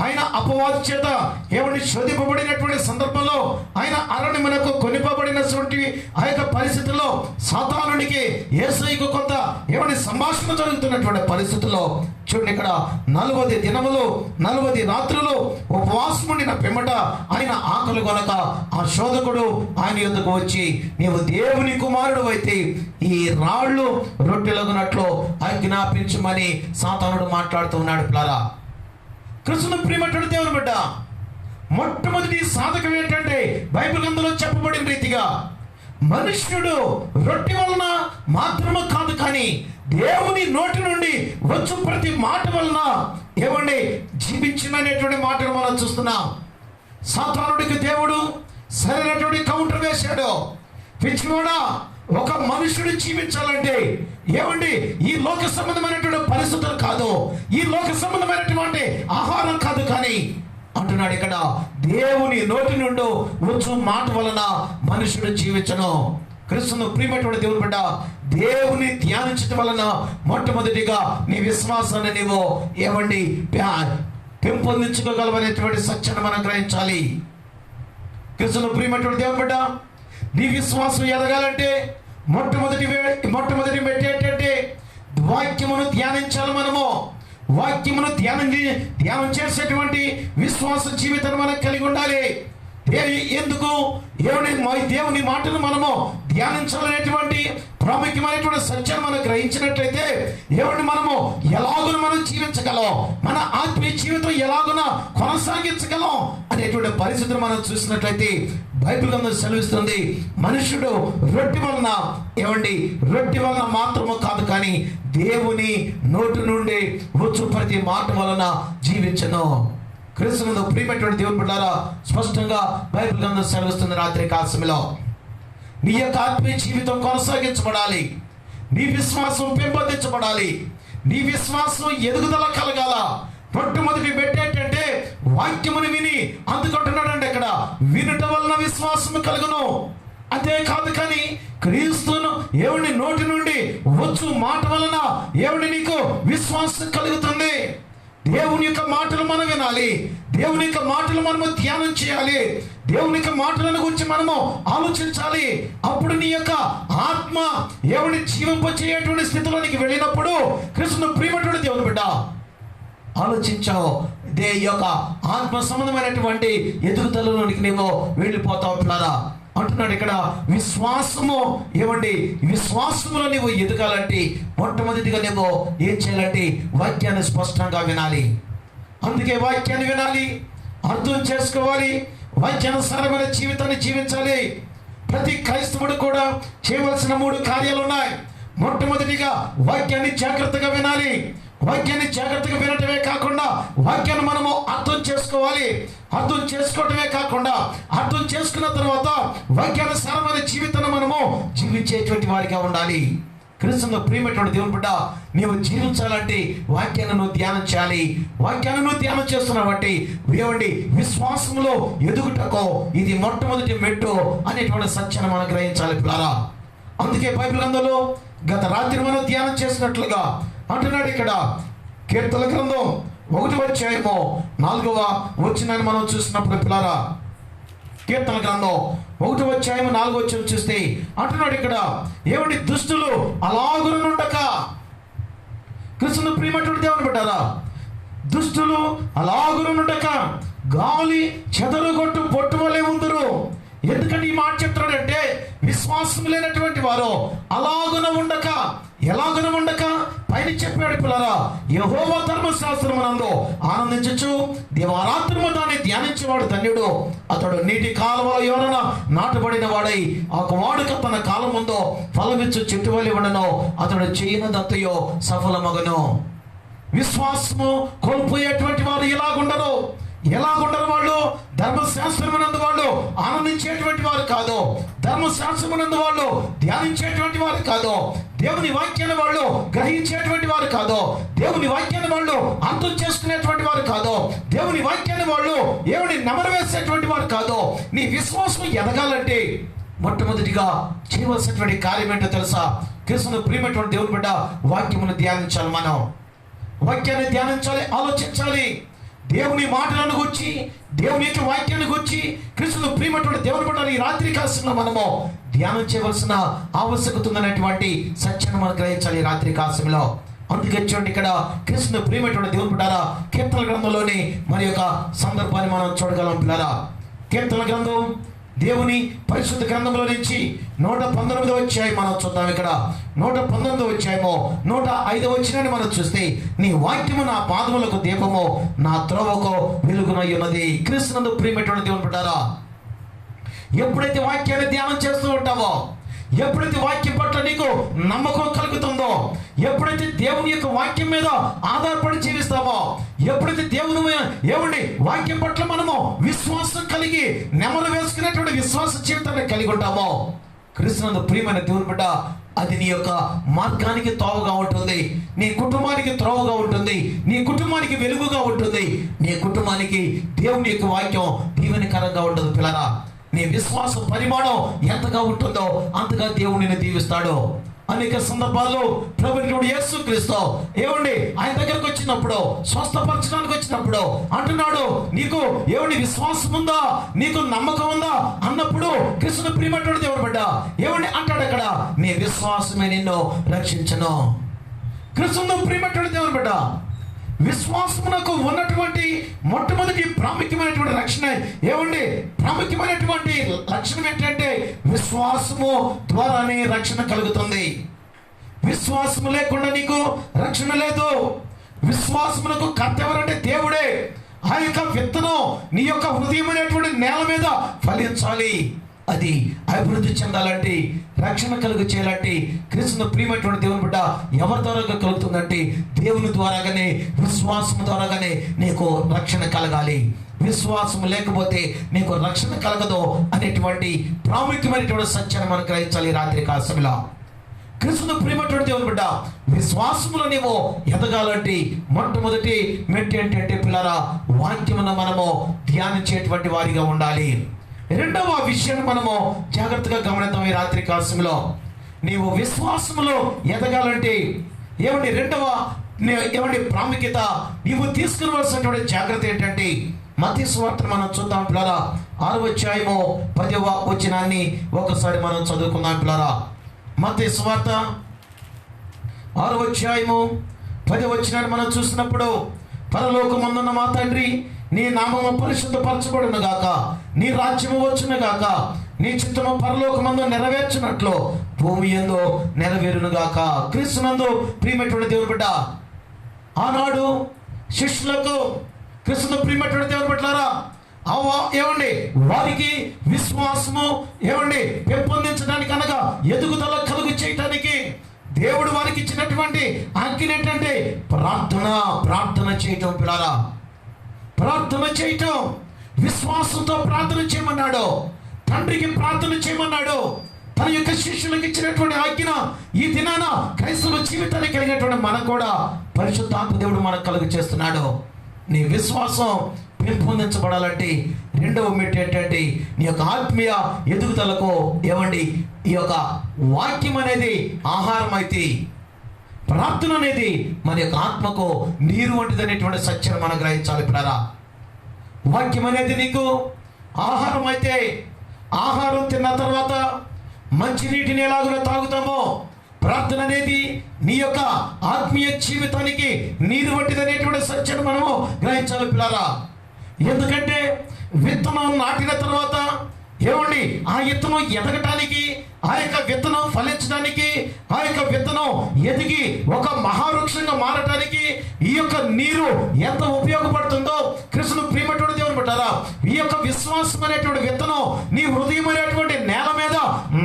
ఆయన అపవాది చేత ఏమని శోధింపబడినటువంటి సందర్భంలో ఆయన అరణ్యమునకు కొనిపబడినటువంటి ఆ యొక్క పరిస్థితుల్లో సాతానునికి యేసయ్యకు కొంత ఏమని సంభాషణ జరుగుతున్నటువంటి పరిస్థితుల్లో చూడండి, ఇక్కడ 40 దినములు 40 రాత్రులు ఉపవాసం ఉండిన పిమ్మట ఆయన ఆకలి కొనక ఆ శోధకుడు ఆయన యొద్దకు వచ్చి, నీవు దేవుని కుమారుడు అయితే ఈ రాళ్ళు రొట్టెలగునట్లు ఆజ్ఞాపించమని సాతానుడు మాట్లాడుతూ ఉన్నాడు. ప్లారా కృష్ణుని ప్రియమైనటువంటి దేవుని బిడ్డ, మొట్టమొదటి సాధకం ఏంటంటే బైబిల్ అందులో చెప్పబడిన రీతిగా మనుష్యుడు రొట్టె వలన మాత్రమే కాదు, కానీ దేవుని నోటి నుండి వచ్చు ప్రతి మాట వలన ఏమండి జీవించినటువంటి మాటను మనం చూస్తున్నాం. సాతానుడికి దేవుడు సరైనటువంటి కౌంటర్ వేశాడు. పిచ్చివాడా, ఒక మనుషుడు జీవించాలంటే ఏమండి ఈ లోక సంబంధమైనటువంటి పరిస్థితులు కాదు, ఈ లోక సంబంధమైనటువంటి ఆహారం కాదు, కానీ అంటున్నాడు ఇక్కడ దేవుని నోటి నుండి వచ్చు మాట వలన మనుషుడు జీవించను. క్రీస్తును ప్రియమైనటువంటి దేవుని బిడ్డ, దేవుని ధ్యానించడం వలన మొట్టమొదటిగా నీ విశ్వాసాన్ని నీవు ఏమండి పెంపొందించుకోగలవనేటువంటి సత్యాన్ని మనం గ్రహించాలి. క్రీస్తును ప్రియమైనటువంటి దేవుని బిడ్డ, నీ విశ్వాసం ఎదగాలంటే మొట్టమొదటి ఏంటంటే వాక్యమును ధ్యానించాలి. మనము వాక్యమును ధ్యానం చేసేటువంటి విశ్వాస జీవితాన్ని మనం కలిగి ఉండాలి. ఎందుకు దేవుని మాటను మనము ధ్యానించాలనేటువంటి ప్రాముఖ్యమైనటువంటి సత్యాన్ని మనం గ్రహించినట్లయితే మనము ఎలాగున మనం జీవించగలం, మన ఆత్మీయ జీవితం ఎలాగున కొనసాగించగలం అనేటువంటి పరిస్థితిని మనం చూసినట్లయితే బైబిల్ గ్రంథం సెలవిస్తుంది, మనుషుడు రొట్టె వలన మాత్రము కాదు, కానీ దేవుని నోటి నుండి వచ్చు ప్రతి మాట వలన జీవించను. క్రీస్తునందు ప్రియమైనటువంటి దేవుని బిడ్డలారా, స్పష్టంగా బైబిల్ గ్రంథం సెలవిస్తుంది, రాత్రి కాలసమయంలో నీ యొక్క ఆత్మీయ జీవితం కొనసాగించబడాలి, నీ విశ్వాసం పెంపొందించబడాలి, నీ విశ్వాసం ఎదుగుదల కలగాల. మొట్టమొదటి ఏంటంటే వాక్యమును విని, అందుకుంటున్నాడంటే ఇక్కడ వినుట వలన విశ్వాసం కలుగును. అంతే కాదు, కానీ క్రీస్తును నోటి నుండి వచ్చు మాట వలన నీకు విశ్వాసం కలుగుతుంది. దేవుని యొక్క మాటలు మనం వినాలి, దేవుని యొక్క మాటలు మనము ధ్యానం చేయాలి, దేవుని యొక్క మాటలను గురించి మనము ఆలోచించాలి. అప్పుడు నీ యొక్క ఆత్మ జీవింపచేయటువంటి స్థితిలోనికి వెళ్ళినప్పుడు కృష్ణుని ప్రియమైనటువంటి దేవుని బిడ్డ ఆలోచించావు, యొక్క ఆత్మ సంబంధమైనటువంటి ఎదుగుదలలోనికి నీవు వెళ్ళిపోతావు. పిల్లరా అంటున్నాడు ఇక్కడ, విశ్వాసము విశ్వాసములో నీవు ఎదగాలంటే మొట్టమొదటిగా నీవు ఏం చేయాలంటే వాక్యాన్ని స్పష్టంగా వినాలి. అందుకే వాక్యాన్ని వినాలి, అర్థం చేసుకోవాలి, వాక్యానుసారమైన జీవితాన్ని జీవించాలి. ప్రతి క్రైస్తవుడు కూడా చేయవలసిన 3 కార్యాలు ఉన్నాయి. మొట్టమొదటిగా వాక్యాన్ని జాగ్రత్తగా వినాలి. వాక్యాన్ని జాగ్రత్తగా వినటమే కాకుండా వాక్యాన్ని మనము అర్థం చేసుకోవాలి. అర్థం చేసుకోవటమే కాకుండా అర్థం చేసుకున్న తర్వాత వాక్యానుసారమైన జీవితాన్ని మనము జీవించేటువంటి వారిగా ఉండాలి. క్రీస్తును ప్రియమైనటువంటి దేవుని బిడ్డ, నీవు జీవించాలంటే వాక్యాన్ని నువ్వు ధ్యానం చేయాలి. వాక్యాన్ని నువ్వు ధ్యానం చేస్తున్నావు బట్టి విశ్వాసంలో ఎదుగుటకో ఇది మొట్టమొదటి మెట్టు అనేటువంటి సత్యాన్ని మనం గ్రహించాలి. పిల్లరా అందుకే బైబిల్ గ్రంథంలో గత రాత్రి మనం ధ్యానం చేసినట్లుగా అంటున్నాడు ఇక్కడ, కీర్తన గ్రంథం 1వ అధ్యాయము 4వ వచనాన్ని మనం చూసినప్పుడు పిల్లరా, కీర్తన గ్రంథం 1వ అధ్యాయము 4వ వచనం చూస్తే అంటున్నాడు ఇక్కడ, దుష్టులు అలాగునుండక. కృష్ణుని ప్రియమైనటువంటి దేవుని బిడ్డలారా, దుష్టులు అలాగునుండక గాలి చెదరగొట్టు పొట్టు వలె ఉందరు. ఎందుకంటే ఈ మాట చెప్తున్నాడంటే విశ్వాసం లేనటువంటి వారు అలాగున ఉండక, ఎలాగున ఉండక పైన చెప్పాడు పిల్లరా, యెహోవా ధర్మశాస్త్రమునందు ఆనందించు, దివారాత్రము దాన్ని ధ్యానించేవాడు ధన్యుడు. అతడు నీటి కాలువలో ఎవరైనా నాటబడిన వాడై ఆ వాడుక తన కాలం ముందో ఫలమిచ్చు చెట్టు వలె ఉండను, అతడు చేయనదంతయో సఫలమగను. విశ్వాసము కోల్పోయేటువంటి వారు ఎలాగుండరు వాళ్ళు ధర్మశాస్త్రమునందు వాళ్ళు ఆనందించేటువంటి వారు కాదు, ధర్మశాస్త్రమునందు వాళ్ళు ధ్యానించేటువంటి వారు కాదు, దేవుని వాక్యాన్ని వాళ్ళు గ్రహించేటువంటి వారు కాదు, దేవుని వాక్యాన్ని వాళ్ళు అర్థం చేసుకునేటువంటి వారు కాదు, దేవుని వాక్యాన్ని వాళ్ళు నెమరు వేసేటువంటి వారు కాదు. నీ విశ్వాసం ఎదగాలంటే మొట్టమొదటిగా చేయవలసినటువంటి కార్యం ఏంటో తెలుసా? కృష్ణుని ప్రియమైనటువంటి దేవుని బిడ్డ వాక్యమును ధ్యానించాలి. మనం వాక్యాన్ని ధ్యానించాలి, ఆలోచించాలి. దేవుని మాటలను గురించి, దేవుని యొక్క వాక్యాన్ని గురించి క్రీస్తును ప్రియమైనటువంటి దేవుని పట్ల ఈ రాత్రి కాలంలో మనము ధ్యానం చేయవలసిన ఆవశ్యకత ఉందనేటువంటి సత్యాన్ని మనం గ్రహించాలి ఈ రాత్రి కాలంలో. అందుకే చూడండి, ఇక్కడ క్రీస్తును ప్రియమైనటువంటి దేవుని పట్ల కీర్తన గ్రంథంలోని మరి యొక్క సందర్భాన్ని మనం చూడగలం పిల్లరా. కీర్తన గ్రంథం దేవుని పరిశుద్ధ గ్రంథంలో నుంచి 119వ అధ్యాయం మనం చూద్దాం. ఇక్కడ 119వ అధ్యాయము 105వ వచనాన్ని మనం చూస్తే, నీ వాక్యము నా పాదములకు దీపము, నా త్రోవకు వెలుగునై ఉన్నది. క్రీస్తునందు ప్రియమైనటువంటి దేవుని బిడ్డలారా, ఎప్పుడైతే వాక్యాన్ని ధ్యానం చేస్తూ ఉంటావో, ఎప్పుడైతే వాక్యం పట్ల నీకు నమ్మకం కలుగుతుందో, ఎప్పుడైతే దేవుని యొక్క వాక్యం మీద ఆధారపడి జీవిస్తామో, ఎప్పుడైతే దేవుని వాక్యం పట్ల మనము విశ్వాసం కలిగి నెమరు వేసుకునేటువంటి విశ్వాస జీవితాన్ని కలిగి ఉంటామో, క్రీస్తునందు ప్రియమైన దేవుని బిడ్డ, అది నీ యొక్క మార్గానికి తోవగా ఉంటుంది, నీ కుటుంబానికి త్రోవగా ఉంటుంది, నీ కుటుంబానికి వెలుగుగా ఉంటుంది, నీ కుటుంబానికి దేవుని యొక్క వాక్యం దీవెనకరంగా ఉంటుంది. పిల్లరా, నీ విశ్వాసం పరిమాణం ఎంతగా ఉంటుందో అంతగా దేవుడు నిన్ను దీవిస్తాడు. అనేక సందర్భాల్లో ప్రభువు యేసుక్రీస్తు ఏమండి ఆయన దగ్గరకు వచ్చినప్పుడు, స్వస్థపరచడానికి వచ్చినప్పుడు అంటున్నాడు, నీకు ఏమండి విశ్వాసం ఉందా, నీకు నమ్మకం ఉందా అన్నప్పుడు కృష్ణుని ప్రియమైనటువంటి దేవుడు బిడ్డ ఏమండి అంటాడు అక్కడ, నీ విశ్వాసమే నిన్ను రక్షించను. కృష్ణుని ప్రియమైనటువంటి దేవుడు బిడ్డ, విశ్వాసమునకు ఉన్నటువంటి మొట్టమొదటి ప్రాముఖ్యమైనటువంటి రక్షణ ఏమండి, ప్రాముఖ్యమైనటువంటి లక్షణం ఏంటంటే విశ్వాసము ద్వారానే రక్షణ కలుగుతుంది. విశ్వాసము లేకుండా నీకు రక్షణ లేదు. విశ్వాసమునకు కర్త ఎవరంటే దేవుడే. ఆ యొక్క విత్తనం నీ యొక్క హృదయం అనేటువంటి నేల మీద ఫలించాలి. అది అభివృద్ధి చెందాలంటే, రక్షణ కలుగు చేయాలంటే క్రీస్తును ప్రియమైనటువంటి దేవుని బిడ్డ ఎవరి ద్వారాగా కలుగుతుందంటే దేవుని ద్వారాగానే, విశ్వాసం ద్వారాగానే నీకు రక్షణ కలగాలి. విశ్వాసం లేకపోతే నీకు రక్షణ కలగదు అనేటువంటి ప్రాముఖ్యమైనటువంటి సత్యాన్ని మనం గ్రహించాలి రాత్రి కాలంలో. క్రీస్తును ప్రియమైనటువంటి దేవుని బిడ్డ, విశ్వాసములో నీవు ఎదగాలంటే మొట్టమొదటి మెట్టు ఏంటంటే పిల్లరా, వాక్యమును మనము ధ్యానించేటువంటి వారిగా ఉండాలి. రెండవ విషయాన్ని మనము జాగ్రత్తగా గమనిద్దాం ఈ రాత్రి కాలంలో. నీవు విశ్వాసములో ఎదగాలంటే ఏమండి రెండవ ఏమండి ప్రాముఖ్యత, నీవు తీసుకునవలసినటువంటి జాగ్రత్త ఏంటంటే, మత్తయి సువార్తను మనం చూద్దాం పిల్లరా. 6వ అధ్యాయము 10వ వచనాన్ని ఒకసారి మనం చదువుకుందాం పిల్లరా. మత్తయి సువార్త 6వ అధ్యాయము 10వ వచనాన్ని మనం చూసినప్పుడు, పరలోకమందున్న మా తండ్రి, నీ నామము పరిశుద్ధపరచబడును గాక, నీ రాజ్యము వచ్చును గాక, నీ చిత్తము పరలోకమందు నెరవేర్చినట్లు భూమి యందు నెరవేరును గాక. క్రీస్తునందు ప్రియమైనటువంటి దేవుని బిడ్డ, ఆనాడు శిష్యులకు క్రీస్తును ప్రియమైనటువంటి దేవుని బిడ్డలారా ఏమండి వారికి విశ్వాసము ఏమండి పెంపొందించడానికి అనగా ఎదుగుదల కలుగు చేయటానికి దేవుడు వారికి ఇచ్చినటువంటి ఆజ్ఞ ఏంటంటే ప్రార్థన చేయటం పిల్లారా. ప్రార్థన చేయటం, విశ్వాసంతో ప్రార్థన చేయమన్నాడు. తండ్రికి ప్రార్థన చేయమన్నాడు. తన యొక్క శిష్యులకు ఇచ్చినటువంటి ఆజ్ఞ ఈ దినాన క్రైస్తవ జీవితానికి కలిగినటువంటి మనకు కూడా పరిశుద్ధాత్మ దేవుడు మనకు కలుగు చేస్తున్నాడు. నీ విశ్వాసం పెంపొందించబడాలంటే రెండవ మెట్టు ఏంటంటే నీ యొక్క ఆత్మీయ ఎదుగుదలకు ఏమండి ఈ యొక్క వాక్యం అనేది ఆహారం అయితే, ప్రార్థన అనేది మన యొక్క ఆత్మకు నీరు వంటిది అనేటువంటి సత్యాన్ని మనం గ్రహించాలి పిల్లరా. వాక్యం అనేది నీకు ఆహారం అయితే, ఆహారం తిన్న తర్వాత మంచి నీటిని ఎలాగో తాగుతామో, ప్రార్థన అనేది నీ యొక్క ఆత్మీయ జీవితానికి నీరు వంటిది అనేటువంటి సత్యాన్ని మనము గ్రహించాలి పిల్లరా. ఎందుకంటే విత్తనం నాటిన తర్వాత ఏమండి ఆ విత్తనం ఎదగటానికి, ఆ యొక్క విత్తనం ఫలించడానికి, ఆ యొక్క విత్తనం ఎదిగి ఒక మహావృక్షంగా మారటానికి ఈ యొక్క నీరు ఎంత ఉపయోగపడుతుందో కృష్ణుడు ప్రియమైనటువంటి దేవుని బిడ్డలారా, ఈ యొక్క విశ్వాసం అనేటువంటి విత్తనం నీ హృదయం అనేటువంటి నేల మీద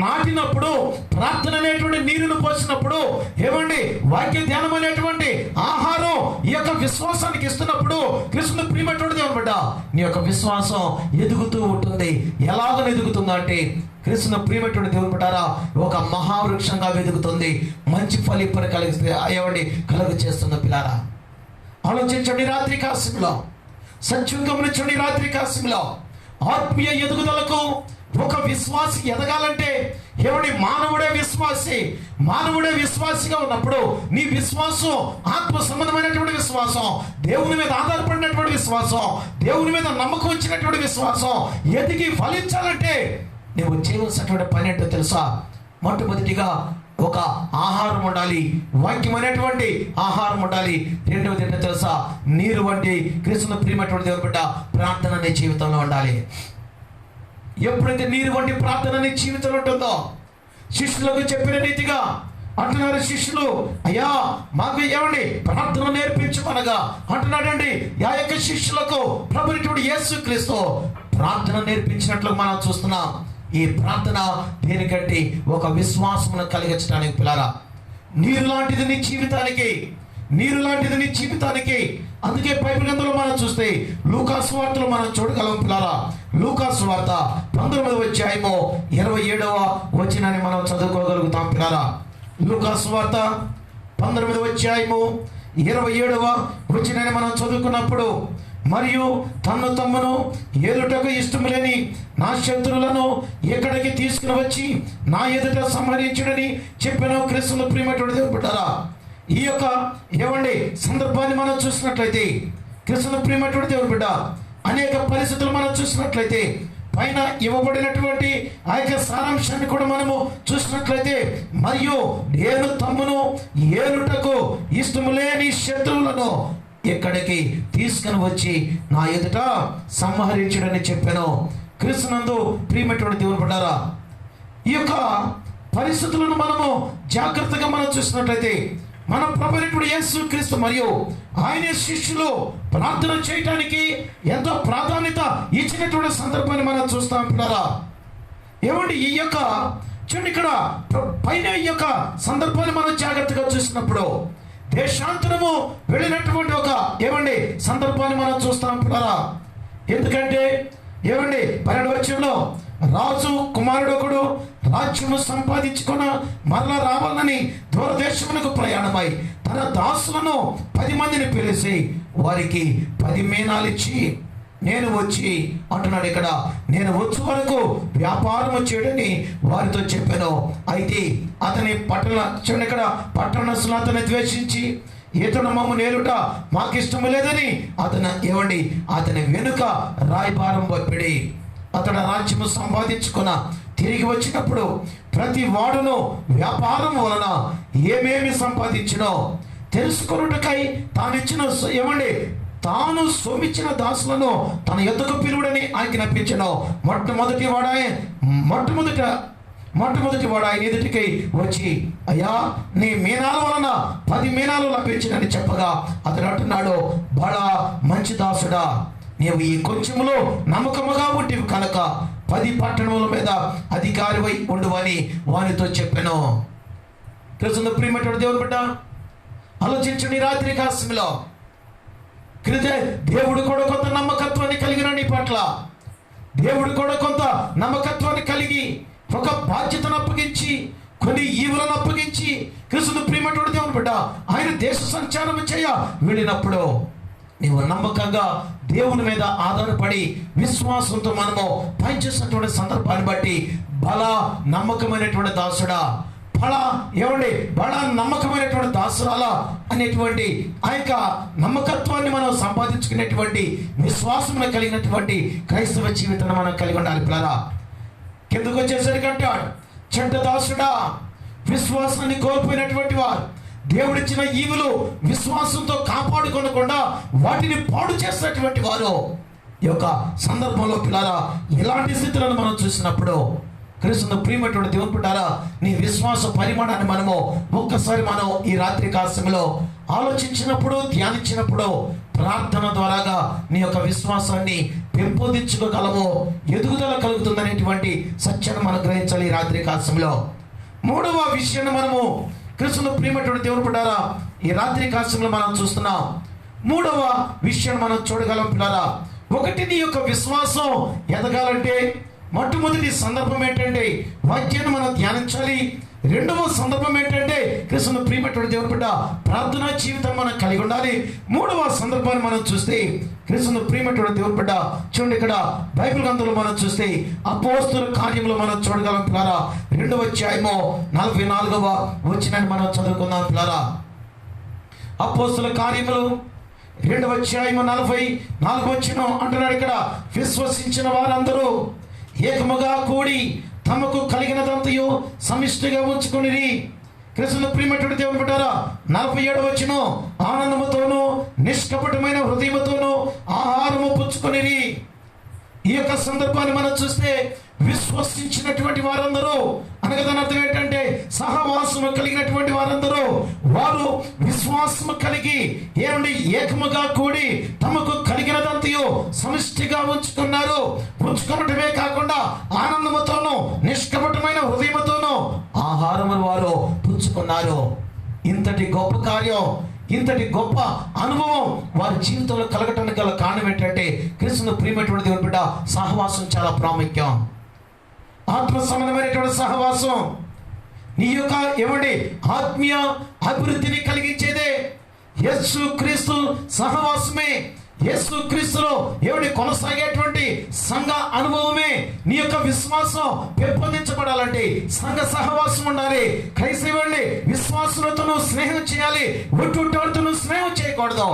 నాటినప్పుడు, ప్రార్థన అనేటువంటి నీరును పోసినప్పుడు, ఏమండి వాక్య ధ్యానం అనేటువంటి ఆహారం ఈ యొక్క విశ్వాసానికి ఇస్తున్నప్పుడు కృష్ణుడు ప్రియమైనటువంటి దేవుని బిడ్డ నీ యొక్క విశ్వాసం ఎదుగుతూ ఉంటుంది. ఎలాగ ఎదుగుతుందంటే కృష్ణ ప్రియమైనటువంటి దేవుని బిడ్డలారా ఒక మహావృక్షంగా వెదుగుతుంది. మంచి ఫలింపును కలిగిస్తే ఏమండి కలుగు చేస్తుంది పిల్లారా. ఆలోచించండి రాత్రి కాలంలో, సత్యం గమనించండి రాత్రి కాలంలో. ఆత్మీయ ఎదుగుదలకు ఒక విశ్వాసి ఎదగాలంటే ఏమండి, మానవుడే విశ్వాసిగా ఉన్నప్పుడు నీ విశ్వాసం ఆత్మ సంబంధమైనటువంటి విశ్వాసం, దేవుని మీద ఆధారపడినటువంటి విశ్వాసం, దేవుని మీద నమ్మకం వచ్చినటువంటి విశ్వాసం ఎదిగి ఫలించాలంటే నువ్వు చేయవలసినటువంటి పని ఏంటో తెలుసా? మొట్టమొదటిగా ఒక ఆహారం ఉండాలి, వాక్యం అనేటువంటి ఆహారం ఉండాలి. రెండవది ఏంటో తెలుసా? నీరు వంటి క్రీస్తును ప్రియమైనటువంటి దేవుని బిడ్డ ప్రార్థన నీ జీవితంలో ఉండాలి. ఎప్పుడైతే నీరు వంటి ప్రార్థన నీ జీవితంలో ఉంటుందో, శిష్యులకు చెప్పిన రీతిగా అంటున్నారు శిష్యులు, అయ్యా మాకు ఏమండి ప్రార్థన నేర్పించమనగా అంటున్నాడండి. ఆ యొక్క శిష్యులకు ప్రభువైనటువంటి యేసుక్రీస్తు ప్రార్థన నేర్పించినట్లు మనం చూస్తున్నాం. ఈ ప్రార్థన దేనికంటే ఒక విశ్వాసమును కలిగించడానికి పిల్లరా, నీరు లాంటిది నీ జీవితానికి. అందుకే బైబిల్ గ్రంథంలో మనం చూస్తే లూకాసు వార్తలో మనం చూడగలం పిల్లరా. లూకాసు వార్త 19వ అధ్యాయము 27వ వచనాన్ని మనం చదువుకోగలుగుతాం పిల్లరా. లూకాసు వార్త 19వ అధ్యాయము 27వ వచనాన్ని మనం చదువుకున్నప్పుడు, మరియు తమ్మును ఏలుటకు ఇష్టము లేని నా శత్రువులను ఎక్కడికి తీసుకుని వచ్చి నా ఎదుట సంహరించుడని చెప్పిన క్రీస్తును ప్రియమైనటువంటి దేవుని బిడ్డలారా, ఈ యొక్క ఏమండి సందర్భాన్ని మనం చూసినట్లయితే, క్రీస్తును ప్రియమైనటువంటి దేవుని బిడ్డ అనేక పరిస్థితులు మనం చూసినట్లయితే, పైన ఇవ్వబడినటువంటి ఆ యొక్క సారాంశాన్ని కూడా మనము చూసినట్లయితే, మరియు నేను తమ్మును ఏలుటకు ఇష్టము లేని శత్రువులను ఎక్కడికి తీసుకుని వచ్చి నా ఎదుట సంహరించుడని చెప్పాను. క్రీస్తునందు ప్రియమైనటువంటి దేవుని బిడ్డలారా, ఈ యొక్క పరిస్థితులను మనము జాగ్రత్తగా మనం చూసినట్లయితే, మన ప్రభువైనటువంటి యేసుక్రీస్తు మరియు ఆయన శిష్యులు ప్రార్థన చేయటానికి ఎంతో ప్రాధాన్యత ఇచ్చినటువంటి సందర్భాన్ని మనం చూస్తాం పిల్లరా. ఏమండి, ఈ యొక్క చూడండి, ఇక్కడ పైన ఈ యొక్క సందర్భాన్ని మనం జాగ్రత్తగా చూసినప్పుడు దేశాంతరము వెళ్ళినటువంటి ఒక ఏమండి సందర్భాన్ని మనం చూస్తాం పిల్లరా. ఎందుకంటే ఏమండి 12వ వచనంలో, రాజు కుమారుడు ఒకడు రాజ్యము సంపాదించుకున్న మరలా రావాలని దూరదేశమునకు ప్రయాణమై తన దాసులను 10 మందిని పిలిచి వారికి 10 మీనాలు ఇచ్చి నేను వచ్చి అంటున్నాడు ఇక్కడ, నేను వచ్చే వరకు వ్యాపారము చేయడని వారితో చెప్పాను. అయితే అతని చూడండి ఇక్కడ పట్టణస్తులు అతన్ని ద్వేషించి ఇతను మమ్ము నేలుట మాకు ఇష్టము లేదని అతని వెనుక రాయబారం పంపిడి. అతడు రాజ్యము సంపాదించుకున్న తిరిగి వచ్చినప్పుడు ప్రతి వాడును వ్యాపారం వలన ఏమేమి సంపాదించినో తెలుసుకొనుటకై తాను సోమిచ్చిన దాసులను తన యొద్దకు పిలువుడని ఆజ్ఞాపించెను. మొట్టమొదటి వాడు ఆయన ఎదుటికి వచ్చి, అయ్యా నీ మీనాల వలన 10 మీనాలు లభించినని చెప్పగా అతడు అంటున్నాడు, బడా మంచి దాసుడా, నీవు ఈ కొంచెములో నమ్మకముగా ఉంటివి కనుక 10 పట్టణముల మీద అధికారివై ఉండువని వానితో చెప్పాను. తెలుసు ప్రియమైనటువంటి దేవుని బిడ్డ, ఆలోచించండి. రాత్రి కాలంలో దేవుడు కూడా కొంత నమ్మకత్వాన్ని కలిగిన నీ పట్ల, దేవుడు కూడా కొంత నమ్మకత్వాన్ని కలిగి ఒక బాధ్యతను అప్పగించి కొన్ని ఈవులను అప్పగించి క్రీస్తును ప్రియమైనటువంటి దేవుని బిడ్డ ఆయన దేశ సంచారం చేయ వెళ్ళినప్పుడు నీవు నమ్మకంగా దేవుని మీద ఆధారపడి విశ్వాసంతో మనము పనిచేసినటువంటి సందర్భాన్ని బట్టి బలా నమ్మకమైనటువంటి దాసుడా, బలా నమ్మకమైనటువంటి దాసురాలా అనేటువంటి ఆ యొక్క నమ్మకత్వాన్ని మనం సంపాదించుకునేటువంటి విశ్వాసం కలిగినటువంటి క్రైస్తవ జీవితాన్ని మనం కలిగి ఉండాలి పిల్లరా. కిందకు వచ్చేసరికంటే చెడ్డ దాసుడా, విశ్వాసాన్ని కోల్పోయినటువంటి వారు దేవుడిచ్చిన ఈవులు విశ్వాసంతో కాపాడుకోనకుండా వాటిని పాడు చేసినటువంటి వారు ఈ యొక్క సందర్భంలో పిల్లరా, ఇలాంటి స్థితులను మనం చూసినప్పుడు క్రీస్తును ప్రియమైనటువంటి దేవుని బిడ్డలారా, నీ విశ్వాస పరిమాణాన్ని మనము ఒక్కసారి మనం ఈ రాత్రి కాలంలో ఆలోచించినప్పుడు, ధ్యానించినప్పుడు ప్రార్థన ద్వారాగా నీ యొక్క విశ్వాసాన్ని పెంపొందించుకోగలము, ఎదుగుదల కలుగుతుందనేటువంటి సత్యాన్ని మనం గ్రహించాలి ఈ రాత్రి కాలంలో. 3వ విషయాన్ని మనము క్రీస్తును ప్రియమైనటువంటి దేవుని బిడ్డలారా ఈ రాత్రి కాలంలో మనం చూస్తున్నాం. 3వ విషయాన్ని మనం చూడగలం పిల్లరా. ఒకటి, నీ యొక్క విశ్వాసం ఎదగాలంటే మొట్టమొదటి సందర్భం ఏంటంటే వాక్యాన్ని మనం ధ్యానించాలి, రెండవ సందర్భం ఏంటంటే క్రీస్తును ప్రియమైనటువంటి దేవుని బిడ్డ ప్రార్థనా జీవితం మనం కలిగి ఉండాలి. మూడవ సందర్భాన్ని మనం చూస్తే క్రీస్తును ప్రియమైనటువంటి దేవుని బిడ్డ చూడండి, ఇక్కడ బైబిల్ గ్రంథంలో మనం చూస్తే అపోస్తలుల కార్యంలో మనం చూడగలం పిల్లారా. 2వ అధ్యాయము 44వ వచనాన్ని మనం చదువుకుందాం పిల్లారా. అపోస్తలుల కార్యములు 2వ అధ్యాయము 44వ వచనం అంటున్నాడు ఇక్కడ, విశ్వసించిన వారందరూ ఏకముగా కూడి తమకు కలిగినదంతయు సమిష్టిగా ఉంచుకొనిరి. క్రీస్తును ప్రియమైనటువంటి దేవుని బిడ్డారా, 47వ వచనం, ఆనందముతోనూ నిష్కపటమైన హృదయముతోనూ ఆహారము పుచ్చుకొనిరి. ఈ యొక్క సందర్భాన్ని మనం చూస్తే విశ్వసించినటువంటి వారందరూ అనగా దాని అర్థం ఏంటంటే సహవాసము కలిగినటువంటి వారందరూ వారు విశ్వాసము కలిగి ఏమండి ఏకముగా కూడి తమకు కలిగినదంతయు సమిష్టిగా ఉంచుకున్నారు. ఉంచుకోవటమే కాకుండా ఆనందముతోనూ నిష్కపటమైన హృదయముతోనూ ఆహారము వారు పుచ్చుకున్నారు. ఇంతటి గొప్ప కార్యం, ఇంతటి గొప్ప అనుభవం వారి జీవితంలో కలగటానికి గల కారణం ఏంటంటే క్రీస్తును ప్రియమైనటువంటి దేవుని బిడ్డ సహవాసం చాలా ప్రాముఖ్యం. ఆత్మ సంబంధమైనటువంటి సహవాసం నీ యొక్క ఏమండి ఆత్మీయ అభివృద్ధిని కలిగించేదే యేసు క్రీస్తు సహవాసమే. యేసు క్రీస్తులో ఏమిటి కొనసాగేటువంటి సంఘ అనుభవమే నీ యొక్క విశ్వాసం పెంపొందించబడాలంటే సంఘ సహవాసం ఉండాలి. క్రైస్తవుని విశ్వాసులతో స్నేహం చేయాలి, ఒట్టుతో స్నేహం చేయకూడదు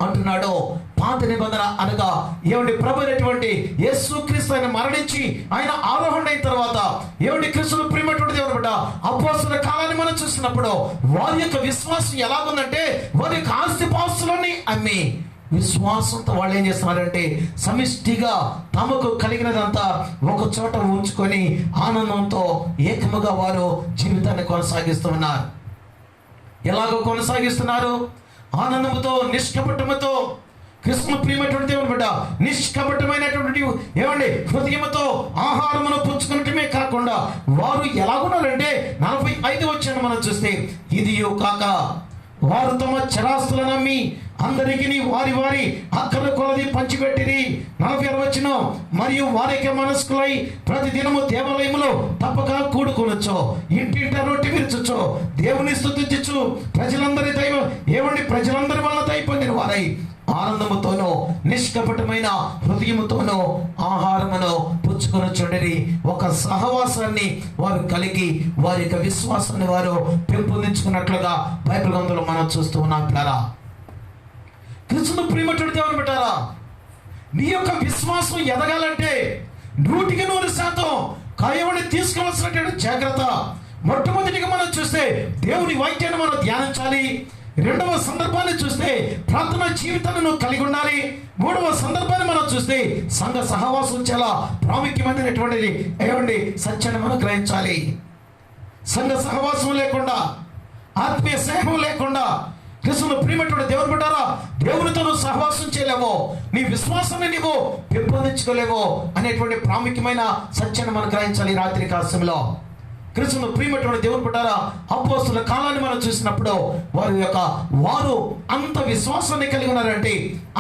అంటున్నాడు. పాత నిబంధన అనగా ఏమిటి ప్రభు అయినటువంటి యేసు క్రీస్తు ఆయన మరణించి ఆయన ఆరోహణ అయిన తర్వాత ఏమిటి క్రీస్తును ప్రియమైనటువంటి దేవుని బిడ్డ అపోస్తలుల కాలాన్ని మనం చూసినప్పుడు వారి యొక్క విశ్వాసం ఎలాగుందంటే వారి యొక్క ఆస్తిపాస్తులన్నీ అమ్మి విశ్వాసంతో వాళ్ళు ఏం చేస్తున్నారంటే సమిష్టిగా తమకు కలిగినదంతా ఒక చోట ఉంచుకొని ఆనందంతో ఏకముగా వారు జీవితాన్ని కొనసాగిస్తున్నారు. ఎలాగో కొనసాగిస్తున్నారు? ఆనందముతో నిష్కపటముతో. క్రీస్తును ప్రియమైనటువంటి దేవుని బిడ్డ నిష్కపటమైనటువంటి ఏమండి హృదయముతో ఆహారమును పుచ్చుకునటమే కాకుండా వారు ఎలాగున్నారంటే 45 వచనం మనం చూస్తే ఇది కాక వారు తమ చరాస్తులను నమ్మి అందరికీ వారి వారి అక్కర కొలది పంచిపెట్టిరి. 46 వచనం, మరియు వారికి మనస్కులై ప్రతి దినము దేవాలయములో తప్పక కూడుకొనొచ్చు, ఇంటింట రొట్టె విరుచుచు దేవుని స్తుతించుచు ప్రజలందరి దైవం ఏమండి ప్రజలందరి వల్ల దయ పొందిన వారై ఆనందముతోనూ నిష్కపటమైన హృదయముతోనూ ఆహారమును పుచ్చుకొని చూడరి. ఒక సహవాసాన్ని వారు కలిగి వారి యొక్క విశ్వాసాన్ని వారు పెంపొందించుకున్నట్లుగా బైబిల్ గ్రంథంలో మనం చూస్తూ ఉన్నాం. పిల్లరా, క్రీస్తును ప్రియమైనటువంటి దేవుని బిడ్డలారా, నీ యొక్క విశ్వాసం ఎదగాలంటే 100% కాయవని తీసుకోవాల్సినటువంటి జాగ్రత్త. మొట్టమొదటిగా మనం చూస్తే దేవుని వాక్యాన్ని మనం ధ్యానించాలి. రెండవ సందర్భాన్ని చూస్తే ప్రార్థన జీవితాన్ని నువ్వు కలిగి ఉండాలి. మూడవ సందర్భాన్ని మనం చూస్తే సంఘ సహవాసం చాలా ప్రాముఖ్యమైనటువంటిది. ఏమండి సత్యాన్ని మనం గ్రహించాలి. సంఘ సహవాసం లేకుండా, ఆత్మీయ స్నేహం లేకుండా క్రీస్తును ప్రియమైనటువంటి దేవుని బిడ్డలారా దేవునితో నువ్వు సహవాసం చేయలేవో, నీ విశ్వాసాన్ని నీవు పెంపొందించుకోలేవో అనేటువంటి ప్రాముఖ్యమైన సత్యాన్ని మనం గ్రహించాలి. రాత్రి కాలంలో క్రీస్తును ప్రియమైనటువంటి దేవుని బిడ్డలారా అపోస్తలుల కాలాన్ని మనం చూసినప్పుడు వారు అంత విశ్వాసాన్ని కలిగి ఉన్నారంటే,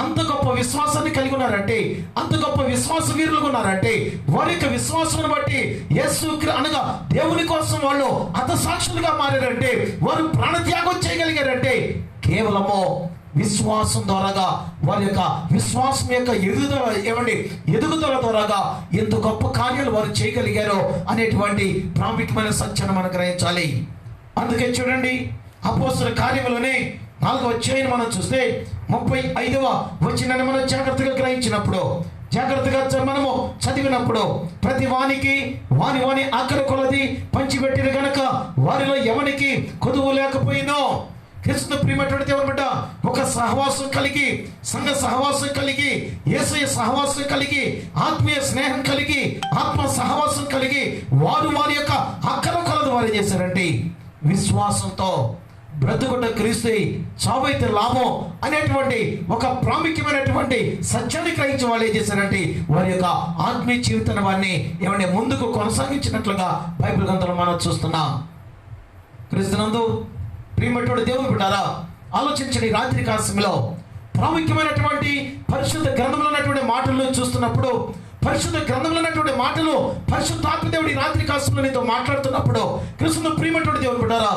అంత గొప్ప విశ్వాసాన్ని కలిగి ఉన్నారంటే, అంత గొప్ప విశ్వాస వీరులుగా ఉన్నారంటే వారి యొక్క విశ్వాసాన్ని బట్టి యేసు అనగా దేవుని కోసం వాళ్ళు హతసాక్షులుగా మారారంటే, వారు ప్రాణత్యాగం చేయగలిగారంటే కేవలము విశ్వాసం ద్వారాగా వారి యొక్క విశ్వాసం యొక్క ఎదుగుదల ద్వారాగా ఎంత గొప్ప కార్యాలు వారు చేయగలిగారో అనేటువంటి ప్రాముఖ్యమైన సత్యాన్ని మనం గ్రహించాలి. అందుకే చూడండి అపోస్తలుల కార్యములోనే 4వ అధ్యాయం మనం చూస్తే 35వ వచనాన్ని మనం జాగ్రత్తగా గ్రహించినప్పుడు, జాగ్రత్తగా మనము చదివినప్పుడు ప్రతి వానికి వాని ఆకలి కొలది పంచిపెట్టిన గనక వారిలో ఎవరికి కొదువు లేకపోయినో. క్రీస్తును ప్రియమైనటువంటి దేవుని బిడ్డ ఒక సహవాసం కలిగి, సంఘ సహవాసం కలిగి, యేసయ్య సహవాసం కలిగి, ఆత్మీయ స్నేహం కలిగి, ఆత్మ సహవాసం కలిగి వారు వారి యొక్క అక్కర కొలది వారు చేశారంటే విశ్వాసంతో బ్రతుకుట క్రీస్తు చావైతే లాభం అనేటువంటి ఒక ప్రాముఖ్యమైనటువంటి సత్యాన్ని గ్రహించి వాళ్ళు ఏం చేశారంటే వారి యొక్క ఆత్మీయ జీవితాన్ని వారిని ఏమంటే ముందుకు కొనసాగించినట్లుగా బైబిల్ గ్రంథంలో మనం చూస్తున్నాం. క్రీస్తునందు ప్రియమైనటువంటి దేవుని బిడ్డలారా ఆలోచించండి. రాత్రి కాలంలో ప్రాముఖ్యమైనటువంటి పరిశుద్ధ గ్రంథంలో ఉన్నటువంటి మాటలను చూస్తున్నప్పుడు పరిశుద్ధ గ్రంథంలో ఉన్నటువంటి మాటలు పరిశుద్ధాత్మ దేవుడి రాత్రి కాలంలో నీతో మాట్లాడుతున్నప్పుడు కృష్ణ ప్రియమైనటువంటి దేవుని బిడ్డలారా,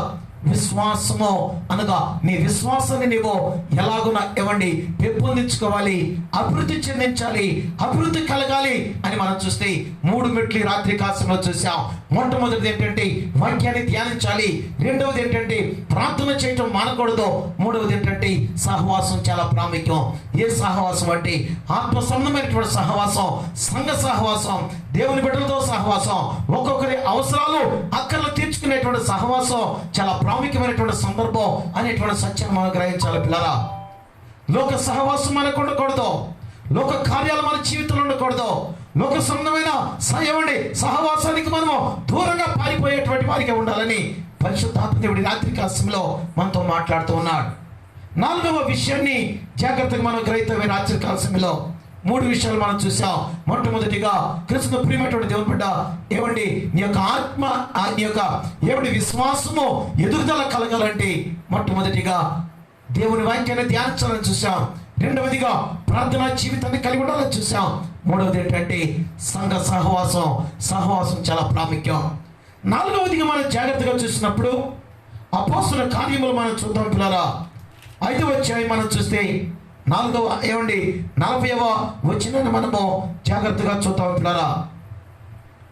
విశ్వాసము అనగా నీ విశ్వాసాన్ని నీవు ఎలాగున ఇవ్వండి పెంపొందించుకోవాలి, అభివృద్ధి చెందించాలి, అభివృద్ధి కలగాలి అని మనం చూస్తే 3 మెట్లు రాత్రి కాలంలో చూసాం. మొట్టమొదటిది ఏంటంటే వాక్యాన్ని ధ్యానించాలి, రెండవది ఏంటంటే ప్రార్థన చేయటం మానకూడదు, మూడవది ఏంటంటే సహవాసం చాలా ప్రాముఖ్యం. ఏ సహవాసం అంటే ఆత్మ సంబంధమైనటువంటి సహవాసం, సంఘ సహవాసం, దేవుని బిడ్డలతో సహవాసం, ఒక్కొక్కరి అవసరాలు అక్కర్లు తీర్చుకునేటువంటి సహవాసం చాలా ప్రాముఖ్యమైనటువంటి సందర్భం అనేటువంటి సత్యాన్ని మనం గ్రహించాలి. పిల్లరా, లోక సహవాసం మనకు ఉండకూడదు, లోక కార్యాలు మన జీవితంలో ఉండకూడదు, లోక సంబంధమైన సహవాసానికి మనము దూరంగా పారిపోయేటువంటి వారికి ఉండాలని పరిశుద్ధాత్మ దేవుడి రాత్రి కాలంలో మనతో మాట్లాడుతూ ఉన్నాడు. 4వ విషయాన్ని జాగ్రత్తగా మనం గ్రహితమే. రాత్రి కాలంలో 3 విషయాలు మనం చూసాం. మొట్టమొదటిగా కృష్ణ ప్రియమైనటువంటి దేవుని బిడ్డ నీ యొక్క ఆత్మ నీ యొక్క విశ్వాసము ఎదుగుదల కలగాలంటే మొట్టమొదటిగా దేవుని వాక్యాన్ని ధ్యానించాలని చూసాం. రెండవదిగా ప్రార్థనా జీవితాన్ని కలిగి ఉండాలని చూసాం. మూడవది ఏంటంటే సంఘ సహవాసం చాలా ప్రాముఖ్యం. 4వదిగా మనం జాగ్రత్తగా చూసినప్పుడు అపోస్తుల కార్యములు మనం చూద్దాం. పిల్లరా, 5వ అధ్యాయం మనం చూస్తే 40వ వచనాన్ని మనము జాగ్రత్తగా చూద్దాం. పిల్లరా,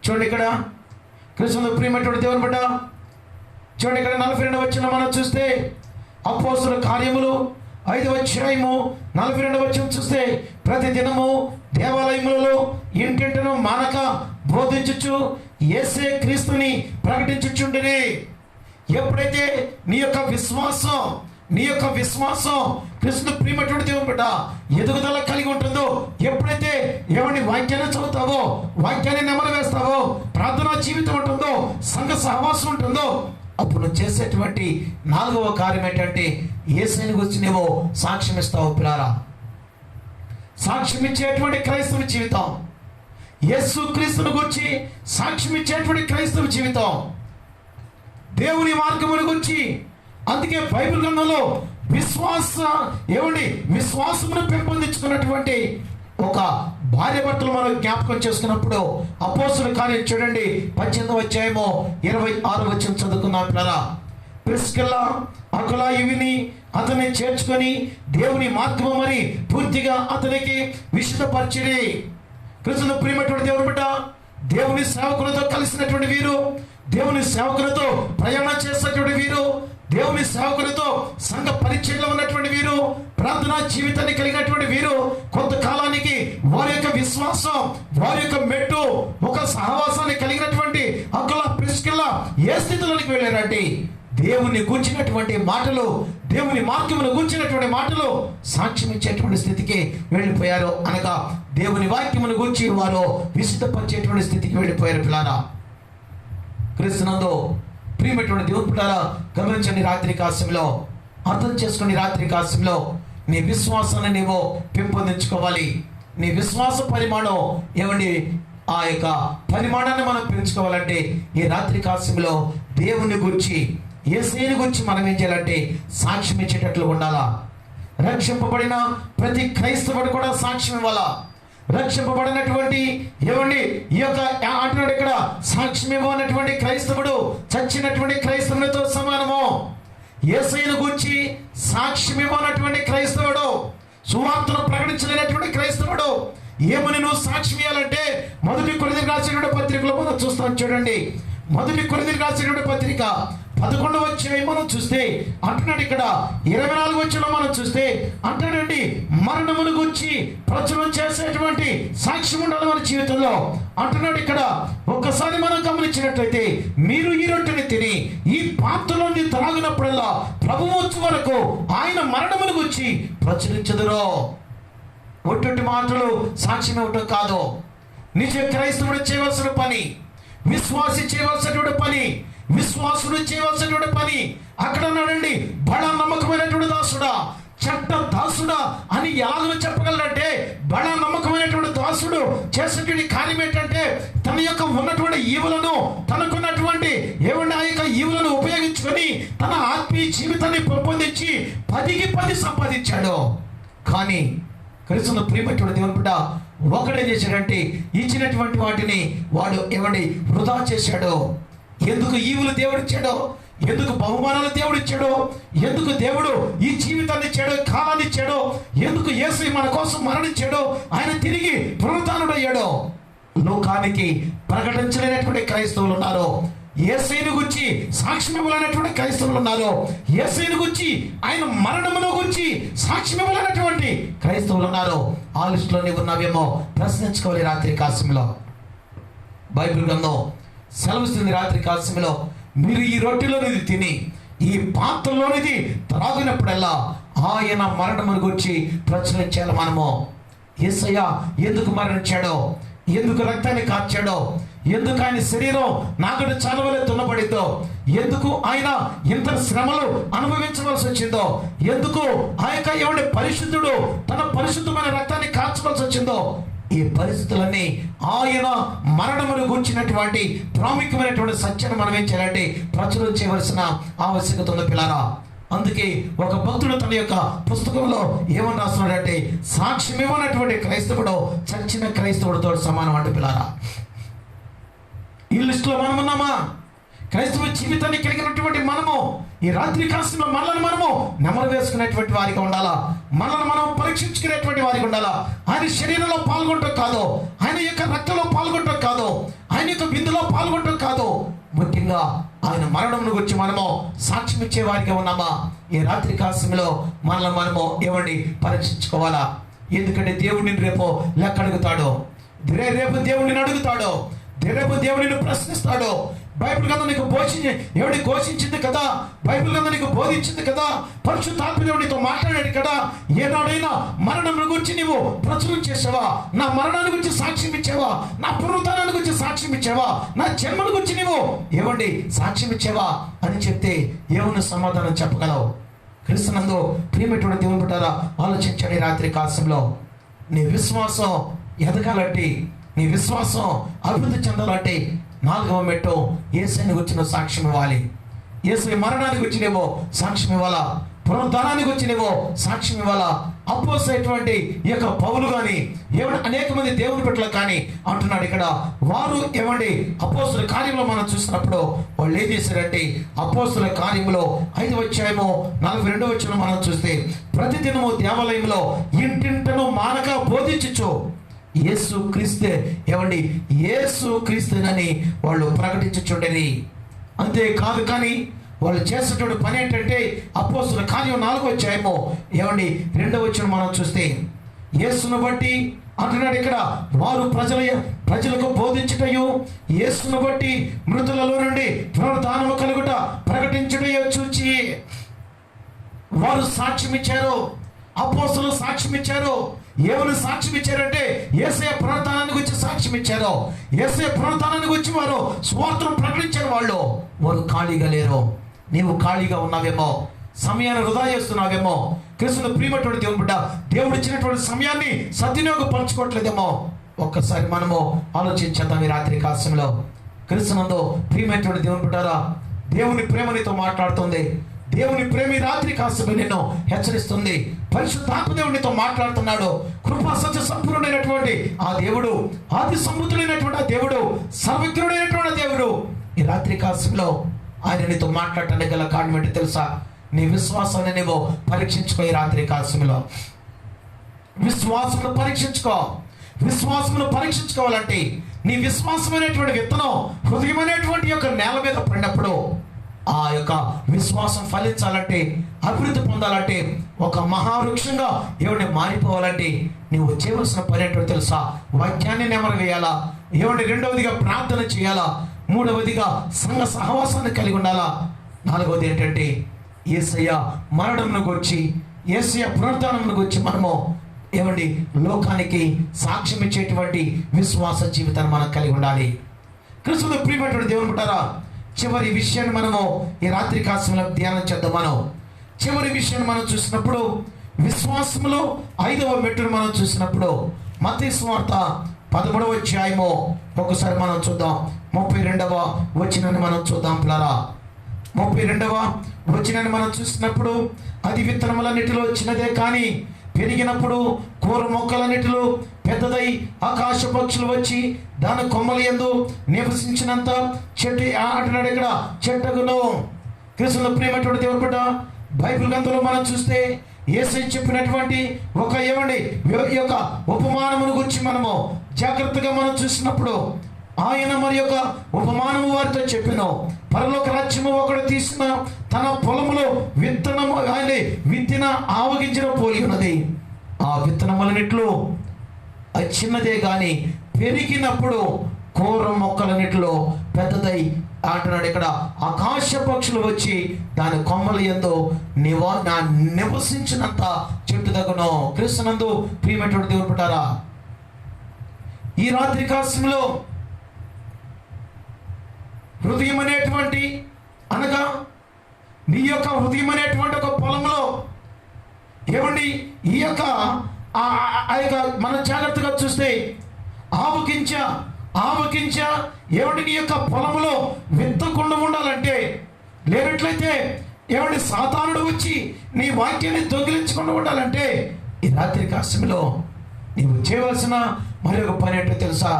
చూడండి ఇక్కడ కృష్ణుడు ప్రియమైనటువంటి దేవుని బిడ్డ, చూడండి ఇక్కడ 42వ వచనం మనం చూస్తే అపోస్తుల కార్యములు 5వ అధ్యాయము 42వ వచనం చూస్తే ప్రతి దినము దేవాలయములలో ఇంటింటను మానక బోధించుచు యేసే క్రీస్తుని ప్రకటించుచుండిరి. ఎప్పుడైతే నీ యొక్క విశ్వాసం కృష్ణ ప్రియమైనటువంటి దేవుని బిడ్డ ఎదుగుదల కలిగి ఉంటుందో, ఎప్పుడైతే వాక్యాన్ని చదువుతావో, వాక్యాన్ని నెమరు వేస్తావో, ప్రార్థనా జీవితం ఉంటుందో, సంఘ సహవాసం ఉంటుందో, అప్పుడు నువ్వు చేసేటువంటి 4వ కార్యం ఏంటంటే యేసుని గురించి నువ్వు సాక్ష్యం ఇస్తావు. పిల్లారా, సాక్ష్యం ఇచ్చేటువంటి క్రైస్తవ జీవితం, యేసు క్రీస్తుని గురించి సాక్ష్యం ఇచ్చేటువంటి క్రైస్తవ జీవితం, దేవుని మార్గముల గురించి. అందుకే బైబిల్ గ్రంథంలో విశ్వాసమును పెంపొందించుకున్నటువంటి ఒక భార్య భర్తలు మనం జ్ఞాపకం చేసుకున్నప్పుడు అపోస్తుల కార్యం చూడండి 18వ అధ్యాయము 26వ వచనం చదువుకున్నాం. పిల్లరా, ప్రిస్కిల్లా అకులా ఇవిని అతన్ని చేర్చుకొని దేవుని మార్గము మరి పూర్తిగా అతనికి విశుద్ధపరిచిరి. కృష్ణ ప్రియమైనటువంటి దేవుని బిడ్డ, దేవుని సేవకులతో కలిసినటువంటి వీరు, దేవుని సేవకులతో ప్రయాణం చేసినటువంటి వీరు, దేవుని సేవకులతో సంఘ పరిచయంలో ఉన్నటువంటి వీరు, ప్రార్థనా జీవితాన్ని కలిగినటువంటి వీరు కొంతకాలానికి వారి యొక్క విశ్వాసం, వారి యొక్క మెట్టు, ఒక సహవాసాన్ని కలిగినటువంటి అకులా ప్రిస్కిల్లా ఏ స్థితిలోనికి వెళ్ళారంటే దేవుని గుంచినటువంటి మాటలు, దేవుని మార్గమును గుంచినటువంటి మాటలు సాక్ష్యం ఇచ్చేటువంటి స్థితికి వెళ్ళిపోయారు. అనగా దేవుని వాక్యమును గురించి వారు విశుద్ధపరిచేటువంటి స్థితికి వెళ్ళిపోయారు. పిల్లారా, క్రీస్తునందు ప్రియమైనటువంటి దేవుని బిడ్డలారా, గమనించండి. రాత్రి కాలంలో అర్థం చేసుకుని రాత్రి కాలంలో నీ విశ్వాసాన్ని నీవు పెంపొందించుకోవాలి. నీ విశ్వాస పరిమాణం ఆ యొక్క పరిమాణాన్ని మనం పెంచుకోవాలంటే ఈ రాత్రి కాలంలో దేవుని గురించి, యేసుని గురించి మనం ఏం చేయాలంటే సాక్ష్యం ఇచ్చేటట్లు ఉండాలా. రక్షింపబడిన ప్రతి క్రైస్తవుడు కూడా సాక్ష్యం ఇవ్వాలా. రక్షింపబడినటువంటి ఈ యొక్క అంటున్నాడు ఇక్కడ, సాక్ష్యం ఇవ్వనటువంటి క్రైస్తవుడు చచ్చినటువంటి క్రైస్తవునితో సమానము. యేసుని గురించి సాక్ష్యం ఇవ్వనటువంటి క్రైస్తవుడు, సువార్తను ప్రకటించలేనటువంటి క్రైస్తవుడు ఏమని నువ్వు సాక్ష్యం ఇవ్వాలంటే 1 కొరింథీయులకు రాసినటువంటి పత్రికలో మనం చూస్తాం. చూడండి, 1 కొరింథీయులకు రాసినటువంటి పత్రిక 11వ అధ్యాయం మనం చూస్తే అంటున్నాడు ఇక్కడ 24వ వచనం మనం చూస్తే అంటాడండి, మరణమును గురించి ప్రచురణ చేసేటువంటి సాక్ష్యం ఉండాలి మన జీవితంలో అంటున్నాడు ఇక్కడ. ఒక్కసారి మనం గమనించినట్లయితే, మీరు ఈ రొట్టెని తిని ఈ పాత్రలోని త్రాగినప్పుడల్లా ప్రభువు వచ్చే వరకు ఆయన మరణమును గురించి ప్రచురించదురో. ఒట్టి మాటలు సాక్ష్యం ఇవ్వటం కాదు, నిజ క్రైస్తవుడు చేయవలసిన పని, విశ్వాసి చేయవలసినటువంటి పని, విశ్వాసుడు చేయవలసినటువంటి పని. అక్కడ ఉన్నాడండి, బడా నమ్మకమైనటువంటి దాసుడా, చట్ట దాసుడా అని ఎలాగో చెప్పగలరంటే, బడా నమ్మకమైనటువంటి దాసుడు చేసేటువంటి కార్యం ఏంటంటే తన యొక్క ఉన్నటువంటి ఈవులను, తనకున్నటువంటి ఆ యొక్క ఈవులను ఉపయోగించుకొని తన ఆత్మీయ జీవితాన్ని పెంపొందించి 10కి 10 సంపాదించాడు. కానీ క్రీస్తును ప్రియమైనటువంటి దేవుని బిడ్డ ఒకడే చేశాడంటే ఇచ్చినటువంటి వాటిని వాడు ఏమండి వృధా చేశాడో, ఎందుకు ఈవులు దేవుడు ఇచ్చాడో, ఎందుకు బహుమానాలు దేవుడు ఇచ్చాడో, ఎందుకు దేవుడు ఈ జీవితాన్ని ఇచ్చాడో, కాలాన్ని ఇచ్చాడో, ఎందుకు యేసు మన కోసం మరణించాడో, ఆయన తిరిగి పునరుత్థానుడయ్యాడో లోకానికి ప్రకటించలేనటువంటి క్రైస్తవులు ఉన్నారు. యేసుని గురించి సాక్ష్యం ఇవ్వలేనటువంటి క్రైస్తవులు ఉన్నారు. యేసుని గురించి ఆయన మరణమును గురించి సాక్ష్యం ఇవ్వలేనటువంటి క్రైస్తవులు ఉన్నారు. ఆ లిస్టులో నీవు ఉన్నావేమో ప్రశ్నించుకోవాలి. రాత్రి కాలశంలో బైబిల్ గ్రంథం సెలవుస్తుంది. రాత్రి కాలశంలో మీరు ఈ రొట్టెలోనిది తిని ఈ పాత్రలోనిది త్రాగినప్పుడల్లా ఆయన మరణమును గురించి ప్రచురించాలి. మనము యేసయ్య ఎందుకు మరణించాడో, ఎందుకు రక్తాన్ని కార్చాడో, ఎందుకు ఆయన శరీరం నాగడు చలవలే తున్నపడిందో, ఎందుకు ఆయన ఇంత శ్రమలు అనుభవించవలసి వచ్చిందో, ఎందుకు ఆ యొక్క ఎవడి పరిశుద్ధుడు తన పరిశుద్ధమైన రక్తాన్ని కార్చవలసి వచ్చిందో, ఈ పరిస్థితులన్నీ ఆయన మరణమును గురించినటువంటి ప్రాముఖ్యమైనటువంటి సత్యాన్ని మనం ఏం చేయాలంటే ప్రచురం చేయవలసిన ఆవశ్యకత ఉంది పిల్లారా. అందుకే ఒక భక్తుడు తన యొక్క పుస్తకంలో ఏమని రాస్తున్నాడంటే, సాక్ష్యం ఇవ్వనటువంటి క్రైస్తవుడు చచ్చిన క్రైస్తవుడితో సమానం అంటే పిల్లారా. ఈ లిస్టులో మనం ఉన్నామా? క్రైస్తవ జీవితాన్ని కలిగినటువంటి మనము ఈ రాత్రి కాలంలో మనల్ని మనము నెమరు వేసుకునేటువంటి వారిగా ఉండాలా, మనల్ని మనం పరీక్షించుకునేటువంటి వారిగా ఉండాలా. ఆయన శరీరంలో పాల్గొనటం కాదు, ఆయన యొక్క రక్తంలో పాల్గొనటం కాదు, ఆయన యొక్క విందులో పాల్గొనటం కాదు, ముఖ్యంగా ఆయన మరణమును గురించి మనము సాక్ష్యం ఇచ్చే వారిగా ఉన్నామా? ఈ రాత్రి కాలంలో మనల్ని మనము ఏమండి పరీక్షించుకోవాలా. ఎందుకంటే దేవుడిని రేపు లెక్క అడుగుతాడు, రేపు దేవుడిని అడుగుతాడు, రేపు దేవుడిని ప్రశ్నిస్తాడు. బైబిల్ గ్రంథం నీకు ఎవడి ఘోషించింది కదా, బైబిల్ గ్రంథం నీకు బోధించింది కదా, పరిశుద్ధాత్మ దేవుడు నీతో మాట్లాడాడు కదా. ఏనాడైనా మరణం గురించి నీవు ప్రచురం చేసావా? నా మరణాన్ని గురించి సాక్ష్యం ఇచ్చావా? నా పునరుత్థానాన్ని గురించి సాక్ష్యం ఇచ్చావా? నా జన్మల గురించి నీవు ఏమండి సాక్ష్యం ఇచ్చావా అని చెప్తే ఏమన్నా సమాధానం చెప్పగలవు? క్రీస్తునందు ప్రియమైనటువంటి దేవుని బిడ్డలారా, ఆలోచించండి. రాత్రి కాలంలో నీ విశ్వాసం ఎదగాలంటే, నీ విశ్వాసం అభివృద్ధి చెందాలంటే 4వ మెట్టు యేసుని గురించిన సాక్ష్యం ఇవ్వాలి. యేసు మరణానికి వచ్చినేమో సాక్ష్యం ఇవ్వాలా, పునరుద్ధానానికి వచ్చినేమో సాక్ష్యం ఇవ్వాలా. అపోస్తలుడైనటువంటి ఈ యొక్క పౌలు కానీ ఏమంటే అనేక మంది దేవుని బిడ్డలకు కానీ అంటున్నాడు ఇక్కడ. వారు ఏమండి అపోస్తలుల కార్యంలో మనం చూసినప్పుడు వాళ్ళు ఏం చేశారంటే, అపోస్తలుల కార్యంలో 5వ అధ్యాయము 42వ వచనం మనం చూస్తే, ప్రతిదినము దేవాలయంలో ఇంటింటను మానక బోధించుచు యేసు క్రీస్తే ఏమండి యేసు క్రీస్తునని వాళ్ళు ప్రకటించుచుండేది. అంతేకాదు కానీ వాళ్ళు చేసేటువంటి పని ఏంటంటే, అపోస్తలుల కార్యం 4వ అధ్యాయము ఏమండి 2వ వచనం మనం చూస్తే, యేసును బట్టి అంటున్నాడు ఇక్కడ, వారు ప్రజలకు బోధించుటయు యేసును బట్టి మృతులలో నుండి పునరుత్థానము కలుగుట ప్రకటించుటయు చూచి వారు సాక్ష్యం ఇచ్చారు. అపోస్తలులు సాక్ష్యం ఇచ్చారు. ఏమని సాక్ష్యం ఇచ్చారంటే, యేసయ్య పునరుత్థానాన్ని గురించి సాక్ష్యం ఇచ్చారు. యేసయ్య పునరుత్థానాన్ని గురించి వారు స్వార్థం ప్రకటించారు. వారు ఖాళీగా లేరు. నీవు ఖాళీగా ఉన్నావేమో, సమయాన్ని వృధా చేస్తున్నావేమో, క్రీస్తును ప్రియమైనటువంటి దేవుని బిడ్డ దేవుడు ఇచ్చినటువంటి సమయాన్ని సద్వినియోగపరచుకోవట్లేదేమో. ఒక్కసారి మనము ఆలోచించేద్దాం. ఈ రాత్రి కాలంలో క్రీస్తునందు ప్రియమైనటువంటి దేవుని బిడ్డరా, దేవుని ప్రేమ నీతో మాట్లాడుతుంది. దేవుని ప్రేమ ఈ రాత్రి కాలంలో నిన్ను హెచ్చరిస్తుంది. పరిశుద్ధాత్మ దేవునితో మాట్లాడుతున్నాడు. కృపా సత్య సంపూర్ణుడైనటువంటి ఆ దేవుడు, ఆది సంబుద్ధుడైనటువంటి ఆ దేవుడు, సర్వజ్ఞుడైనటువంటి దేవుడు ఈ రాత్రి కాలంలో ఆయన నీతో మాట్లాడటానికి గల కారణం ఏంటి తెలుసా? నీ విశ్వాసాన్ని నీవు పరీక్షించుకో. ఈ రాత్రి కాలంలో విశ్వాసమును పరీక్షించుకో. విశ్వాసమును పరీక్షించుకోవాలంటే నీ విశ్వాసమైనటువంటి విత్తనం హృదయమైనటువంటి యొక్క నేల మీద పడినప్పుడు, ఆ యొక్క విశ్వాసం ఫలించాలంటే, అభివృద్ధి పొందాలంటే, ఒక మహావృక్షంగా ఏమంటే మారిపోవాలంటే నువ్వు చేయవలసిన పని ఏంటో తెలుసా? వాక్యాన్ని నెమరు వేయాలా, ఏమంటే 2వదిగా ప్రార్థన చేయాలా, 3వదిగా సంఘ సహవాసాన్ని కలిగి ఉండాలా, 4వది ఏంటంటే యేసయ్య మరణమును గురించి, యేసయ్య పునరుత్థానమును గురించి మనము ఏమండి లోకానికి సాక్ష్యం ఇచ్చేటువంటి విశ్వాస జీవితాన్ని మనం కలిగి ఉండాలి. క్రీస్తులో ప్రియమైనటువంటి దేవుని బిడ్డలారా, చివరి విషయాన్ని మనము ఈ రాత్రి కాలంలో ధ్యానం చేద్దాం. మనం చివరి విషయాన్ని మనం చూసినప్పుడు, విశ్వాసములో 5వ మెట్టును మనం చూసినప్పుడు, మత్తయి సువార్త 13వ అధ్యాయము ఒకసారి మనం చూద్దాం. 32వ వచనాన్ని మనం చూద్దాం పిల్లరా. 32వ వచనాన్ని మనం చూసినప్పుడు, అది విత్తనములన్నిటిలో చిన్నదే కానీ పెరిగినప్పుడు కూర మొక్కలన్నిటిలో పెద్దదై ఆకాశ పక్షులు వచ్చి దాని కొమ్మల యందు నివసించినంత చెట్టు అంటున్నాడు ఇక్కడ చెట్టగును. క్రీస్తులో ప్రియమైనటువంటి దేవుని బిడ్డ, బైబిల్ గ్రంథంలో మనం చూస్తే యేసు చెప్పినటువంటి ఒక యొక్క ఉపమానమును గురించి మనము జాగ్రత్తగా మనం చూసినప్పుడు, ఆయన మరి యొక్క ఉపమానము వారితో చెప్పిన పరలోక రాజ్యము ఒకడు తీసిన తన పొలములో విత్తనము ఆయన విత్తిన ఆవగించిన పోలి ఉన్నది. ఆ విత్తనములన్నిట్లో అది చిన్నదే కానీ పెరిగినప్పుడు కూర మొక్కలన్నిటిలో పెద్దదై అంటున్నాడు ఇక్కడ ఆకాశ పక్షులు వచ్చి దాని కొమ్మల యందు నివసించినంత చెట్టు దగ్గర. క్రీస్తునందు ప్రియమైనటువంటి దేవుడు పుట్టారా, ఈ రాత్రి కాలంలో హృదయం అనేటువంటి అనగా నీ యొక్క హృదయం అనేటువంటి ఒక పొలంలో ఈ యొక్క మన జాగ్రత్తగా చూస్తే ఆవగించ నీ యొక్క పొలంలో విత్తకుండా ఉండాలంటే, లేనట్లయితే సాతానుడు వచ్చి నీ వాక్యాన్ని దొంగిలించకుండా ఉండాలంటే ఈ రాత్రి కాలంలో నీవు చేయవలసిన మరి ఒక పని ఏంటో తెలుసా?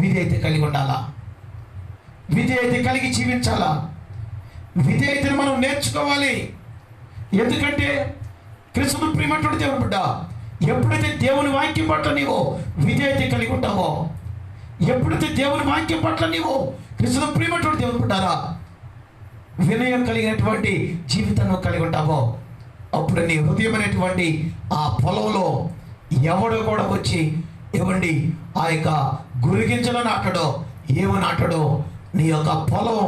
విధేయత కలిగి ఉండాలా, విధేయత కలిగి జీవించాలా, విధేయతను మనం నేర్చుకోవాలి. ఎందుకంటే క్రీస్తు ప్రియమైనటువంటి దేవుని బిడ్డ, ఎప్పుడైతే దేవుని వాక్యం పట్ల నీవు విధేయత కలిగి ఉంటావో, ఎప్పుడైతే దేవుని వాక్యం పట్ల నీవు క్రీస్తు ప్రియమైనటువంటి దేవుని బిడ్డారా వినయం కలిగినటువంటి జీవితాన్ని కలిగి ఉంటావో, అప్పుడు నీ హృదయం అనేటువంటి ఆ పొలంలో ఎవడో కూడా వచ్చి ఆ యొక్క గురిగింజలో నాటడో ఏమో నాటడో నీ యొక్క పొలం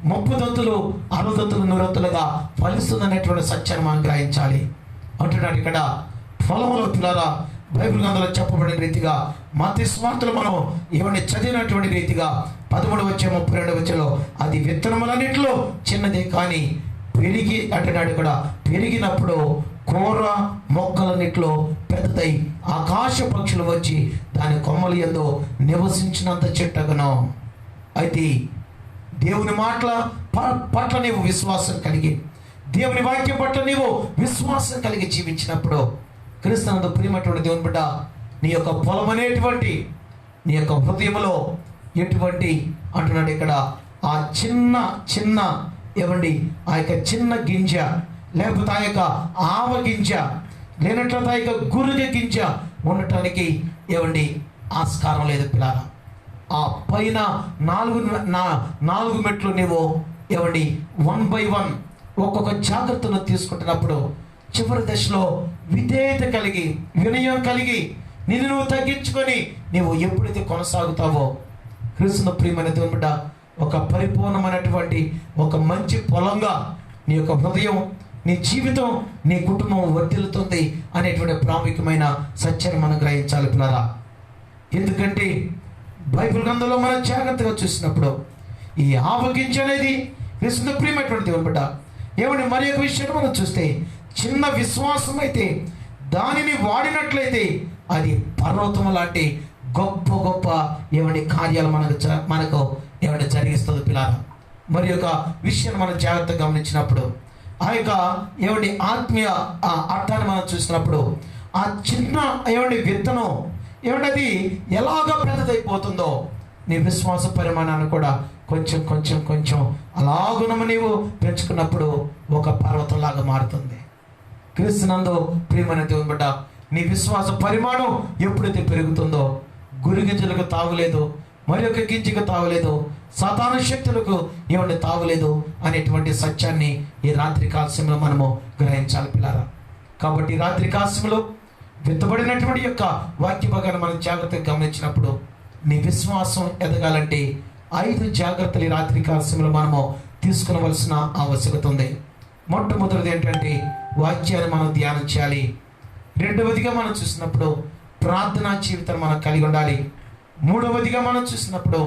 ముప్పుదంతులు 60 100 ఫలిస్తుంది అనేటువంటి సత్యాన్ని మనం గ్రహించాలి. అంటున్నాడు ఇక్కడ పొలంలో పిల్లరా, బైబిల్ గ్రంథంలో చెప్పబడిన రీతిగా మత్తయి సువార్తలో మనం చదివినటువంటి రీతిగా 13-32 అది విత్తనములన్నిటిలో చిన్నదే కానీ పెరిగి అంటున్నాడు ఇక్కడ పెరిగినప్పుడు కూర మొక్కలన్నిటిలో పెద్దదై ఆకాశ పక్షులు వచ్చి దాని కొమ్మల యందు నివసించినంత చెట్టగును. అయితే దేవుని మాటల పట్ల నీవు విశ్వాసం కలిగి, దేవుని వాక్యం పట్ల నీవు విశ్వాసం కలిగి జీవించినప్పుడు క్రీస్తునందు ప్రియమైనటువంటి దేవుని బిడ్డ, నీ యొక్క పొలం అనేటువంటి నీ యొక్క హృదయంలో ఎటువంటి అంటున్నాడు ఇక్కడ ఆ చిన్న ఆ యొక్క చిన్న గింజ, లేకపోతే ఆ యొక్క ఆవ గింజ, లేనట్లయితే ఆ యొక్క గురుగ గింజ ఉండటానికి ఆస్కారం లేదు పిల్లారా. ఆ పైన 4 మెట్లు నీవు 1 by 1 ఒక్కొక్క జాగ్రత్తను తీసుకుంటున్నప్పుడు చివరి దశలో విధేయత కలిగి వినయం కలిగి నిన్ను నువ్వు తగ్గించుకొని నీవు ఎప్పుడైతే కొనసాగుతావో క్రీస్తును ప్రియమైన దేవుని బిడ్డ, ఒక పరిపూర్ణమైనటువంటి ఒక మంచి పొలంగా నీ యొక్క హృదయం, నీ జీవితం, నీ కుటుంబం వర్ధిల్లుతుంది అనేటువంటి ప్రాముఖ్యమైన సత్యాన్ని మనం గ్రహించాలి పిల్లరా. ఎందుకంటే బైబిల్ గ్రంథంలో మనం జాగ్రత్తగా చూసినప్పుడు ఈ ఆవగింజ అనేది క్రీస్తును ప్రియమైనటువంటి దేవుని బిడ్డ, మరి ఒక విషయాన్ని మనం చూస్తే చిన్న విశ్వాసం అయితే దానిని వాడినట్లయితే అది పర్వతం లాంటి గొప్ప కార్యాలు మనకు జరిగిస్తుంది పిల్లలు. మరి యొక్క విషయాన్ని మనం జాగ్రత్తగా గమనించినప్పుడు ఆ యొక్క ఆత్మీయ అర్థాన్ని మనం చూసినప్పుడు ఆ చిన్న విత్తనం అది ఎలాగ పెద్దదైపోతుందో నీ విశ్వాస పరిమాణాన్ని కూడా కొంచెం అలాగునము నీవు పెంచుకున్నప్పుడు ఒక పర్వతంలాగా మారుతుంది. క్రీస్తునందు ప్రియమైన దేవుని బిడ్డ, నీ విశ్వాస పరిమాణం ఎప్పుడైతే పెరుగుతుందో గురిగింజలకు తావులేదు, మరి ఒక గింజకు తావులేదు, సాతాను శక్తులకు తావులేదు అనేటువంటి సత్యాన్ని ఈ రాత్రి కాల్స్యంలో మనము గ్రహించాలి పిల్లారా. కాబట్టి రాత్రి కాల్స్యంలో విత్తబడినటువంటి యొక్క వాక్య భాగాన్ని మనం జాగ్రత్తగా గమనించినప్పుడు నీ విశ్వాసం ఎదగాలంటే 5 జాగ్రత్తలు ఈ రాత్రి కాల్స్యంలో మనము తీసుకునవలసిన ఆవశ్యకత ఉంది. మొట్టమొదటిది ఏంటంటే వాక్యాన్ని మనం ధ్యానం చేయాలి. రెండవదిగా మనం చూసినప్పుడు ప్రార్థనా జీవితాన్ని మనం కలిగి ఉండాలి. మూడవదిగా మనం చూసినప్పుడు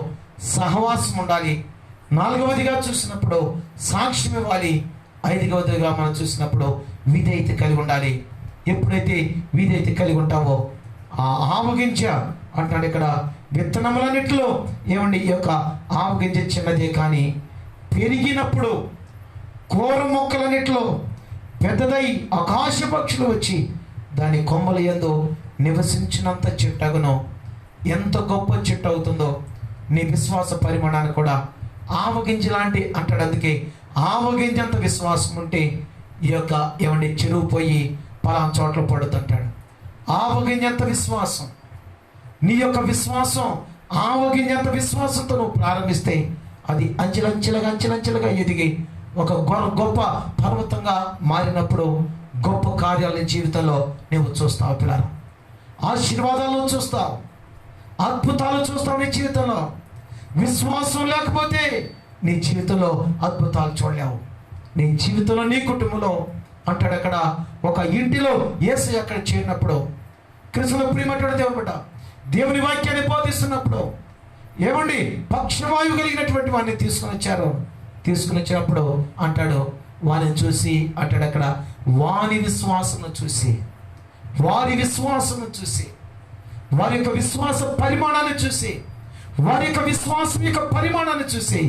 సహవాసం ఉండాలి. నాలుగవదిగా చూసినప్పుడు సాక్ష్యం ఇవ్వాలి. 5వదిగా మనం చూసినప్పుడు విధేయత కలిగి ఉండాలి. ఎప్పుడైతే విధేయత కలిగి ఉంటావో ఆ ఆవగింజ అంటాడు ఇక్కడ విత్తనములన్నిటిలో ఈ యొక్క ఆవగింజ చిన్నదే కానీ పెరిగినప్పుడు కూర మొక్కలన్నిటిలో పెద్దదై ఆకాశ పక్షులు వచ్చి దాని కొమ్మల యందు నివసించినంత చెట్టగునో. ఎంత గొప్ప చెట్టు అవుతుందో నీ విశ్వాస పరిమాణాన్ని కూడా ఆవగింజ లాంటి అంటాడు. అందుకే ఆవగింజంత విశ్వాసం ఉంటే ఈ యొక్క ఏమండి చెరువు పోయి పలానా చోట్ల పడుతుంటాడు. ఆవగింజంత విశ్వాసం, నీ యొక్క విశ్వాసం ఆవగింజంత విశ్వాసంతో నువ్వు ప్రారంభిస్తే అది అంచెలంచెలుగా ఎదిగి ఒక గొప్ప పర్వతంగా మారినప్పుడు గొప్ప కార్యాలు నీ జీవితంలో నువ్వు చూస్తావు. పిల్లలు, ఆశీర్వాదాలను చూస్తావు, అద్భుతాలు చూస్తావు నీ జీవితంలో. విశ్వాసం లేకపోతే నీ జీవితంలో అద్భుతాలు చూడలేవు. నీ జీవితంలో, నీ కుటుంబంలో అంటాడు అక్కడ ఒక ఇంటిలో యేసయ్య అక్కడ చేరినప్పుడు, క్రీస్తులో ప్రియమైనటువంటి దేవుని బిడ్డ దేవుని వాక్యాన్ని బోధిస్తున్నప్పుడు ఏమండి పక్షవాయువు కలిగినటువంటి వాడిని తీసుకుని వచ్చినప్పుడు అంటాడు వారిని చూసి అంటాడు అక్కడ వారి విశ్వాసం చూసి వారి యొక్క విశ్వాస పరిమాణాన్ని చూసి వారి యొక్క విశ్వాసం యొక్క పరిమాణాన్ని చూసి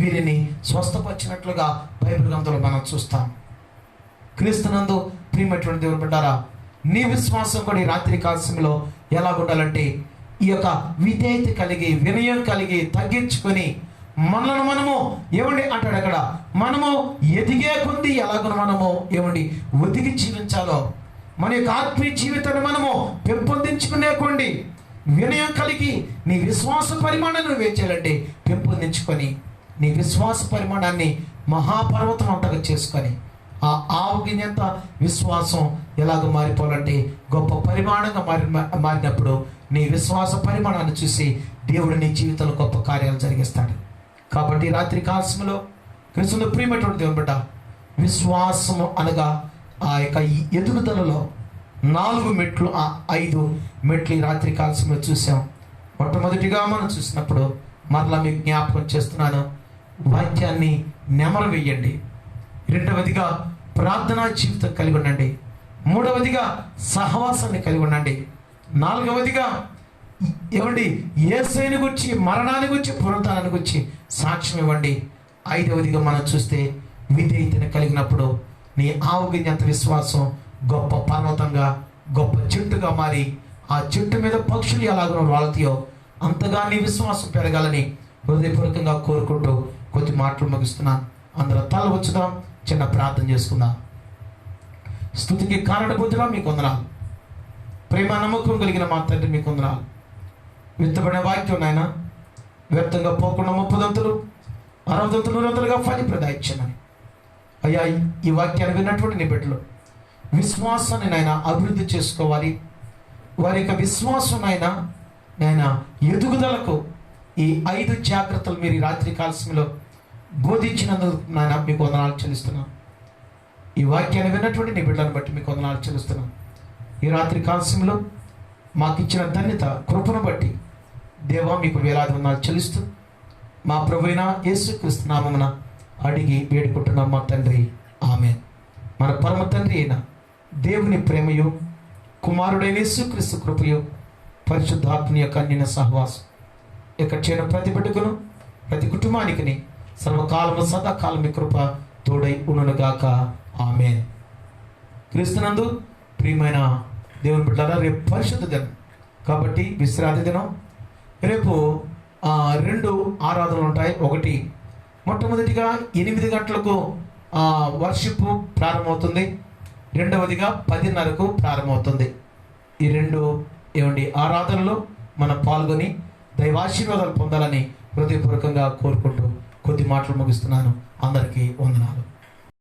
వీరిని స్వస్థపరిచినట్లుగా బైబిల్ గ్రంథంలో మనం చూస్తాం. క్రీస్తునందు ప్రియమైనటువంటి దేవుని బిడ్డారా, నీ విశ్వాసం కూడా ఈ రాత్రి కాల సమయంలో ఎలా ఉండాలంటే ఈ యొక్క విధేయత కలిగి, వినయం కలిగి, తగ్గించుకొని మనలను మనము ఏమండి అంటాడు అక్కడ మనము ఎదిగే కొద్ది ఎలాగో మనము ఏమండి ఒదిగి జీవించాలో, మన యొక్క ఆత్మీయ జీవితాన్ని మనము పెంపొందించుకునే కొండి వినయం కలిగి నీ విశ్వాస పరిమాణాన్ని వేచేయాలంటే పెంపొందించుకొని నీ విశ్వాస పరిమాణాన్ని మహాపర్వతం అంతగా చేసుకొని ఆ ఆవగినంత విశ్వాసం ఎలాగ మారిపోవాలంటే గొప్ప పరిమాణంగా మారినప్పుడు నీ విశ్వాస పరిమాణాన్ని చూసి దేవుడు నీ జీవితంలో గొప్ప కార్యాలు జరిగిస్తాడు. కాబట్టి రాత్రి కాలశంలో క్రీస్తులో ప్రియమైనటువంటి దేవుని బిడ్డ, విశ్వాసము అనగా ఆ యొక్క ఎదుగుదలలో 4 మెట్లు, 5 మెట్లు ఈ రాత్రి కాలశంలో చూసాం. మొట్టమొదటిగా మనం చూసినప్పుడు మరలా మీకు జ్ఞాపకం చేస్తున్నాను, వాక్యాన్ని నెమరు వేయండి. రెండవదిగా ప్రార్థనా జీవితం కలిగి ఉండండి. మూడవదిగా సహవాసాన్ని కలిగి ఉండండి. నాలుగవదిగా ఏమండి యేసయ్యను గురించి, మరణాన్ని గురించి, పునరుత్థానాన్ని గురించి సాక్ష్యం ఇవ్వండి. ఐదవదిగా మనం చూస్తే విధేయతను కలిగినప్పుడు నీ ఆవగింజంత విశ్వాసం గొప్ప పర్వతంగా, గొప్ప చెట్టుగా మారి ఆ చెట్టు మీద పక్షులు ఎలాగో వాళ్తాయో అంతగా నీ విశ్వాసం పెరగాలని హృదయపూర్వకంగా కోరుకుంటూ కొద్ది మాటలు ముగిస్తున్నాను. అందరూ తల వచ్చుదాం, చిన్న ప్రార్థన చేసుకుందాం. స్తుతికి కారణబుద్ధులా మీకు వందనాలు. ప్రేమ నమ్మకం కలిగిన మా తండ్రి మీకు వందనాలు. విత్తబడిన వాక్యం నాయన వ్యర్థంగా పోకుండా 30 60 100 ఫలిప్రదాయించమని అయ్యా, ఈ వాక్యాన్ని విన్నటువంటి నీ బిడ్డలు విశ్వాసాన్ని నాయన అభివృద్ధి చేసుకోవాలి. వారి యొక్క విశ్వాసం నాయన ఎదుగుదలకు ఈ 5 జాగ్రత్తలు మీరు ఈ రాత్రి కాలశంలో బోధించినందుకు నాయన మీకు వందనాలు చెల్లిస్తున్నాను. ఈ వాక్యాన్ని విన్నటువంటి నీ బిడ్డలను బట్టి మీకు వందనాలు చెల్లిస్తున్నాను. ఈ రాత్రి కాలశంలో మాకు ఇచ్చిన ధన్యత, కృపను బట్టి దేవా మీకు వేలాది వందనాలు చెల్లిస్తూ మా ప్రభువైన యేసుక్రీస్తు నామమున అడిగి వేడుకుంటున్నాం మా తండ్రి, ఆమేన్. మన పరమ తండ్రి అయిన దేవుని ప్రేమయు, కుమారుడైన యేసుక్రీస్తు కృపయు, పరిశుద్ధాత్మని యొక్క అన్యోన్య సహవాసం ఇక్కడ చేయడం ప్రతి బిడ్డకును, ప్రతి కుటుంబానికి సర్వకాలము సదాకాలం మీ కృప తోడై ఉండునుగాక, ఆమేన్. క్రీస్తునందు ప్రియమైన దేవుని బిడ్డలారా, రేపు పరిశుద్ధ దినం కాబట్టి విశ్రాంతి దినం. రేపు 2 ఆరాధనలు ఉంటాయి. ఒకటి మొట్టమొదటిగా 8 గంటలకు వర్షిప్ ప్రారంభమవుతుంది. రెండవదిగా 10:30కు ప్రారంభమవుతుంది. ఈ 2 ఆరాధనలో మనం పాల్గొని దైవాశీర్వాదాలు పొందాలని హృదయపూర్వకంగా కోరుకుంటూ కొద్ది మాటలు ముగిస్తున్నాను. అందరికీ వందనాలు.